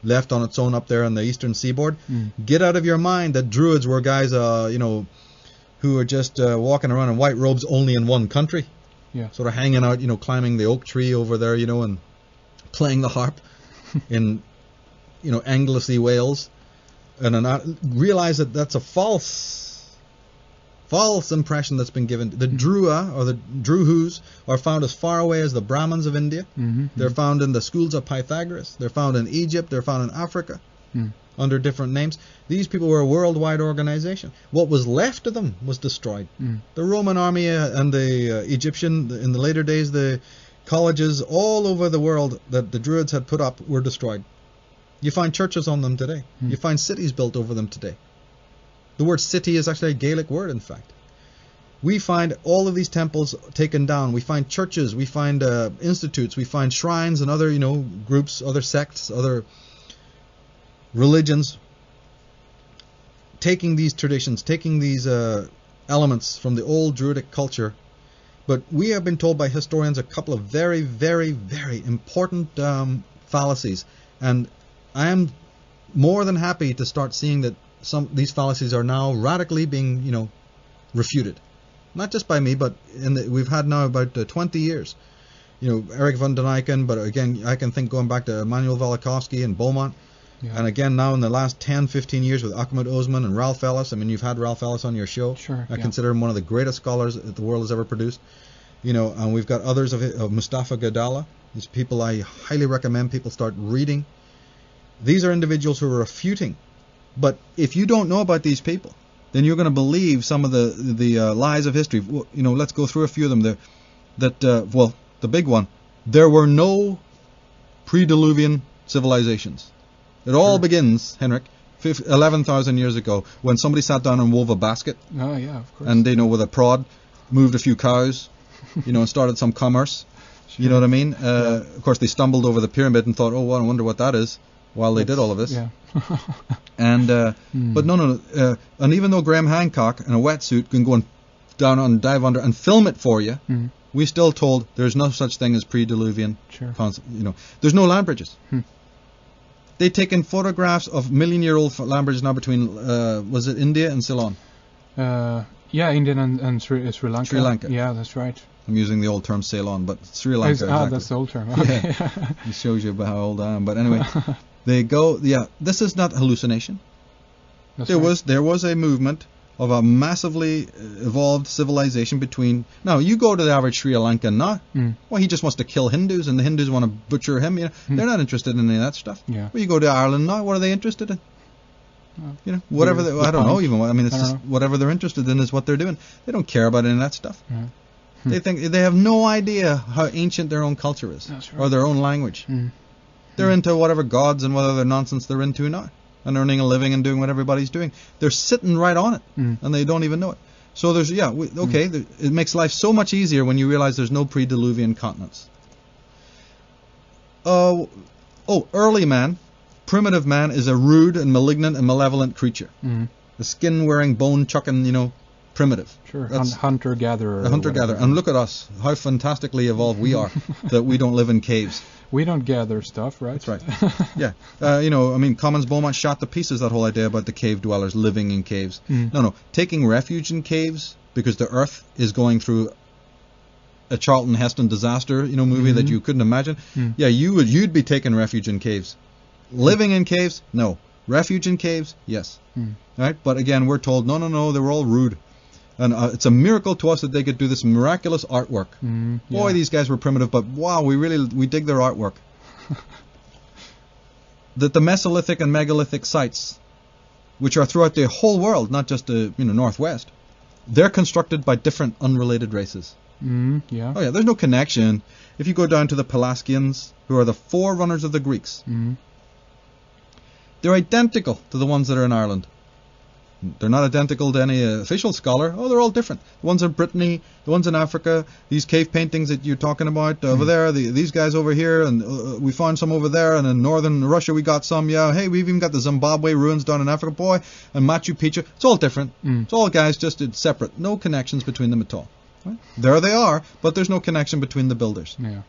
left on its own up there on the eastern seaboard. Get out of your mind that Druids were guys, who are just walking around in white robes only in one country. Yeah. Sort of hanging out, climbing the oak tree over there, and playing the harp in, Anglesey, Wales. And realize that that's a false impression that's been given. The Drua, or the Druhus, are found as far away as the Brahmins of India. They're found in the schools of Pythagoras. They're found in Egypt. They're found in Africa under different names. These people were a worldwide organization. What was left of them was destroyed. The Roman army and the Egyptian, in the later days, the colleges all over the world that the Druids had put up were destroyed. You find churches on them today. You find cities built over them today. The word city is actually a Gaelic word, in fact. We find all of these temples taken down. We find churches. We find institutes. We find shrines and other, groups, other sects, other religions, taking these traditions, taking these elements from the old Druidic culture. But we have been told by historians a couple of very, very, very important fallacies. And I am more than happy to start seeing that these fallacies are now radically being, refuted. Not just by me, but we've had now about 20 years. Eric von Daniken, but again, I can think going back to Emanuel Velikovsky and Beaumont. Yeah. And again, now in the last 10, 15 years with Ahmed Osman and Ralph Ellis. I mean, you've had Ralph Ellis on your show. Sure. I consider him one of the greatest scholars that the world has ever produced. And we've got others of Mustafa Gadala. These people I highly recommend people start reading. These are individuals who are refuting. But if you don't know about these people, then you're going to believe some of the lies of history. Let's go through a few of them. The big one. There were no pre-Diluvian civilizations. It all begins, Henrik, 11,000 years ago, when somebody sat down and wove a basket. Oh, yeah, of course. And with a prod, moved a few cows, and started some commerce. Sure. You know what I mean? Of course, they stumbled over the pyramid and thought, oh, well, I wonder what that is, while they did all of this. Yeah. But no. And even though Graham Hancock in a wetsuit can go down and dive under and film it for you, we're still told there's no such thing as pre-Diluvian. Sure. There's no land bridges. They've taken photographs of million-year-old land bridges now between, was it India and Ceylon? Yeah, India and Sri Lanka. Sri Lanka. Yeah, that's right. I'm using the old term Ceylon, but Sri Lanka. Exactly. That's the old term. Okay. Yeah. It shows you about how old I am. But anyway, they go. Yeah, this is not hallucination. There was a movement of a massively evolved civilization between. Now you go to the average Sri Lankan now. Well, he just wants to kill Hindus, and the Hindus want to butcher him. They're not interested in any of that stuff. Yeah. Well, you go to Ireland now. What are they interested in? Whatever. I don't know even. It's just whatever they're interested in is what they're doing. They don't care about any of that stuff. They think they have no idea how ancient their own culture is, or their own language. They're into whatever gods and whatever nonsense they're into now, and earning a living and doing what everybody's doing. They're sitting right on it, and they don't even know it. So there's it makes life so much easier when you realize there's no pre-Diluvian continents. Early man, primitive man is a rude and malignant and malevolent creature. A skin-wearing, bone-chucking, primitive. Sure, hunter-gatherer. A hunter-gatherer. And look at us, how fantastically evolved we are, that we don't live in caves. We don't gather stuff, right? That's right. Yeah. Commons Beaumont shot to pieces that whole idea about the cave dwellers living in caves. No. Taking refuge in caves because the earth is going through a Charlton Heston disaster, movie that you couldn't imagine, yeah, you'd be taking refuge in caves. Living in caves? No. Refuge in caves? Yes. Right? But again, we're told, no, they were all rude. And it's a miracle to us that they could do this miraculous artwork. Boy, these guys were primitive, but wow, we dig their artwork. That the Mesolithic and megalithic sites, which are throughout the whole world, not just the Northwest, they're constructed by different unrelated races. Oh yeah, there's no connection. If you go down to the Pelasgians, who are the forerunners of the Greeks, they're identical to the ones that are in Ireland. They're not identical to any official scholar. Oh, they're all different. The ones in Brittany, the ones in Africa, these cave paintings that you're talking about over there, these guys over here, and we found some over there, and in northern Russia we got some, yeah. Hey, we've even got the Zimbabwe ruins down in Africa, boy, and Machu Picchu. It's all different. It's all guys, just separate. No connections between them at all. Right? There they are, but there's no connection between the builders. Yeah.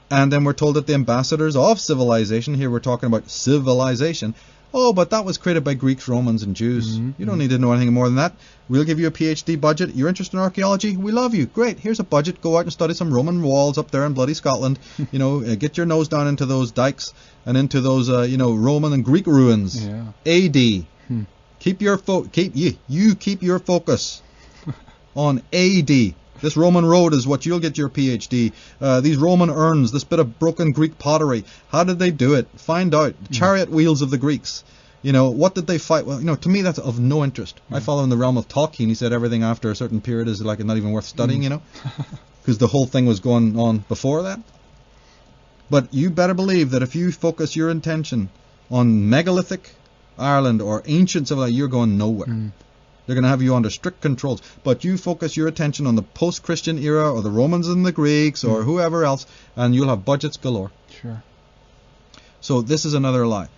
And then we're told that the ambassadors of civilization, here we're talking about civilization, oh, but that was created by Greeks, Romans, and Jews. You don't need to know anything more than that. We'll give you a PhD budget. You're interested in archaeology? We love you. Great. Here's a budget. Go out and study some Roman walls up there in bloody Scotland. Get your nose down into those dikes and into those, Roman and Greek ruins. Yeah. AD. Keep your keep your focus on AD. This Roman road is what you'll get your PhD. These Roman urns, this bit of broken Greek pottery. How did they do it? Find out. The chariot wheels of the Greeks. What did they fight? Well, to me that's of no interest. I follow in the realm of Tolkien. He said everything after a certain period is like not even worth studying, because the whole thing was going on before that. But you better believe that if you focus your attention on megalithic Ireland or ancient civilization, you're going nowhere. They're going to have you under strict controls. But you focus your attention on the post-Christian era or the Romans and the Greeks or whoever else, and you'll have budgets galore. Sure. So this is another lie.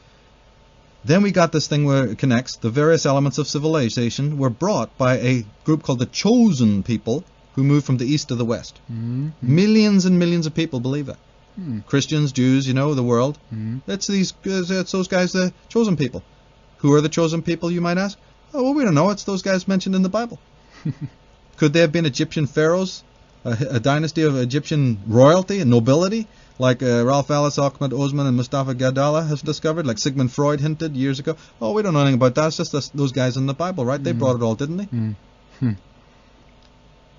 Then we got this thing where it connects. The various elements of civilization were brought by a group called the Chosen People, who moved from the east to the west. Millions and millions of people believe that. Christians, Jews, the world. It's those guys, the Chosen People. Who are the Chosen People, you might ask? Oh, well, we don't know. It's those guys mentioned in the Bible. Could they have been Egyptian pharaohs, a dynasty of Egyptian royalty and nobility, like Ralph Ellis, Ahmed Osman, and Mustafa Gadala has discovered, like Sigmund Freud hinted years ago? Oh, we don't know anything about that. It's just those guys in the Bible, right? They brought it all, didn't they?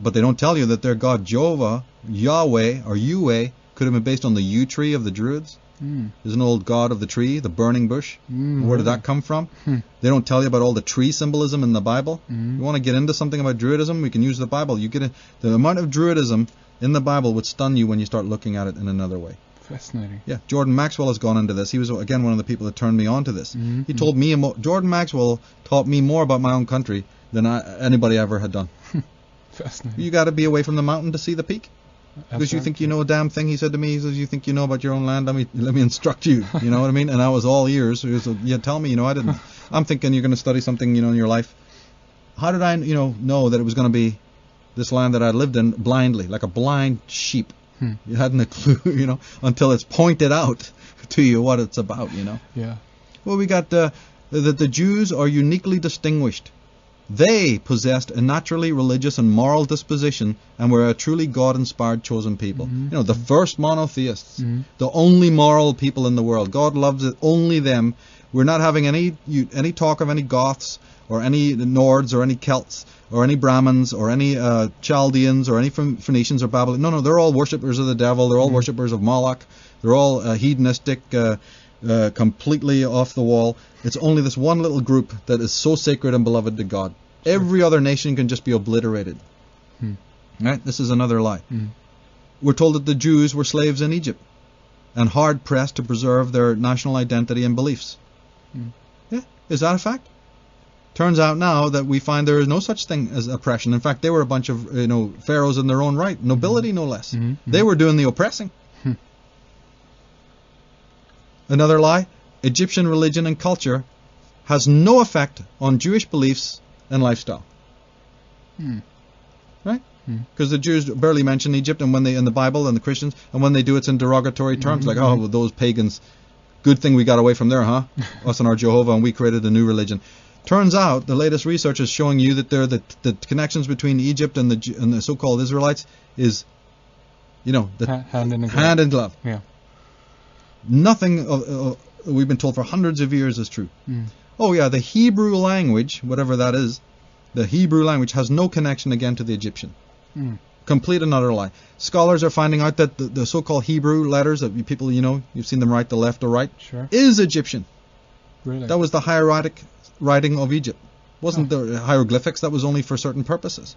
But they don't tell you that their god Jehovah, Yahweh, or Yue, could have been based on the yew tree of the Druids. There's an old god of the tree, the burning bush. Where did that come from? They don't tell you about all the tree symbolism in the Bible. You want to get into something about Druidism? We can use the Bible. The amount of Druidism in the Bible would stun you when you start looking at it in another way. Fascinating. Yeah, Jordan Maxwell has gone into this. He was, again, one of the people that turned me on to this. He told me, Jordan Maxwell taught me more about my own country than anybody ever had done. Fascinating. You got to be away from the mountain to see the peak. Because you think you know a damn thing, he said to me. He says, you think you know about your own land? Let me instruct you. You know what I mean? And I was all ears. He was, yeah, tell me. I didn't. I'm thinking you're going to study something, in your life. How did I, know that it was going to be this land that I lived in blindly, like a blind sheep? You hadn't a clue, until it's pointed out to you what it's about, Yeah. Well, we got that the Jews are uniquely distinguished. They possessed a naturally religious and moral disposition and were a truly God-inspired chosen people. The first monotheists, the only moral people in the world. God loves it, only them. We're not having any talk of any Goths or any Nords or any Celts or any Brahmins or any Chaldeans or any Phoenicians or Babylon. No, they're all worshippers of the devil. They're all worshippers of Moloch. They're all hedonistic, completely off the wall. It's only this one little group that is so sacred and beloved to God. Every other nation can just be obliterated. Right? This is another lie. We're told that the Jews were slaves in Egypt and hard pressed to preserve their national identity and beliefs. Yeah, is that a fact? Turns out now that we find there is no such thing as oppression. In fact, they were a bunch of pharaohs in their own right, nobility no less. They were doing the oppressing. Another lie. Egyptian religion and culture has no effect on Jewish beliefs and lifestyle. Right? Because the Jews barely mention Egypt, and when they in the Bible, and the Christians, and when they do, it's in derogatory terms, like, oh, well, those pagans. Good thing we got away from there, huh? Us and our Jehovah, and we created a new religion. Turns out the latest research is showing you that the connections between Egypt and the so-called Israelites is You know, hand in glove. Hand in glove. Yeah. Nothing we've been told for hundreds of years is true. Oh yeah, the Hebrew language, whatever that is, the Hebrew language has no connection again to the Egyptian. Complete and utter lie. Scholars are finding out that the so-called Hebrew letters that people, you know, you've seen them write the left or right, sure, is Egyptian. Really? That was the hieratic writing of Egypt. Wasn't the hieroglyphics, that was only for certain purposes.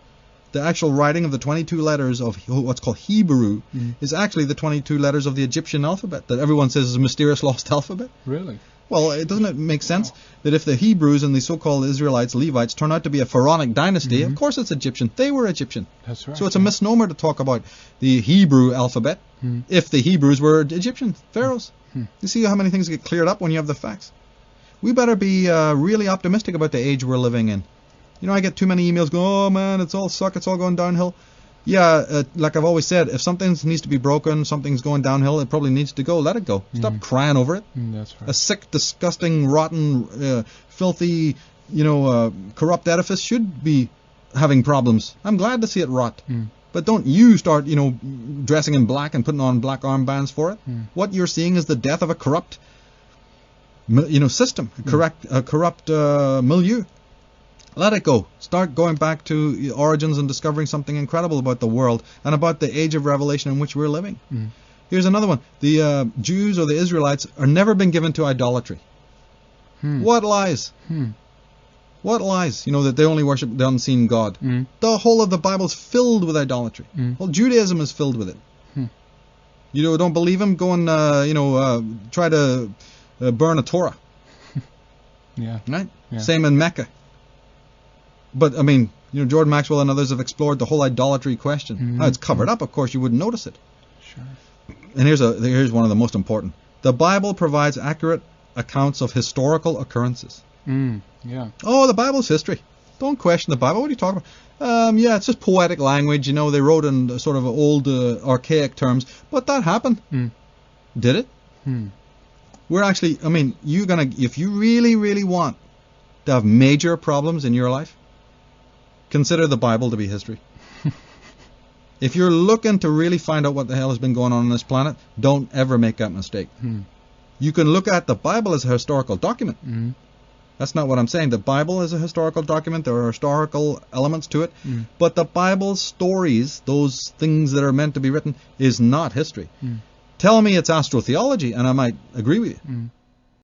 The actual writing of the 22 letters of what's called Hebrew is actually the 22 letters of the Egyptian alphabet that everyone says is a mysterious lost alphabet. Really? Well, doesn't it make sense that if the Hebrews and the so-called Israelites, Levites, turn out to be a pharaonic dynasty, of course it's Egyptian. They were Egyptian. That's right. So it's a misnomer to talk about the Hebrew alphabet if the Hebrews were Egyptian pharaohs. You see how many things get cleared up when you have the facts? We better be really optimistic about the age we're living in. You know, I get too many emails going, oh man, it's all suck, it's all going downhill. Yeah, like I've always said, if something needs to be broken, something's going downhill, it probably needs to go. Let it go. Stop crying over it. That's right. A sick, disgusting, rotten, filthy, corrupt edifice should be having problems. I'm glad to see it rot. But don't you start, dressing in black and putting on black armbands for it. What you're seeing is the death of a corrupt, system, a corrupt milieu. Let it go. Start going back to origins and discovering something incredible about the world and about the age of revelation in which we're living. Here's another one. The Jews or the Israelites are never been given to idolatry. What lies? What lies? That they only worship the unseen God. The whole of the Bible is filled with idolatry. Well, Judaism is filled with it. Don't believe him? Go and, try to burn a Torah. Yeah. Right? Yeah. Same in Mecca. But, Jordan Maxwell and others have explored the whole idolatry question. Now, it's covered up, of course, you wouldn't notice it. Sure. And here's one of the most important. The Bible provides accurate accounts of historical occurrences. Yeah. Oh, the Bible's history. Don't question the Bible. What are you talking about? It's just poetic language. They wrote in sort of old, archaic terms. But that happened. Did it? We're actually, if you really, really want to have major problems in your life, consider the Bible to be history. If you're looking to really find out what the hell has been going on this planet, don't ever make that mistake. You can look at the Bible as a historical document. That's not what I'm saying. The Bible is a historical document. There are historical elements to it. But the Bible's stories, those things that are meant to be written, is not history. Tell me it's astrotheology, and I might agree with you.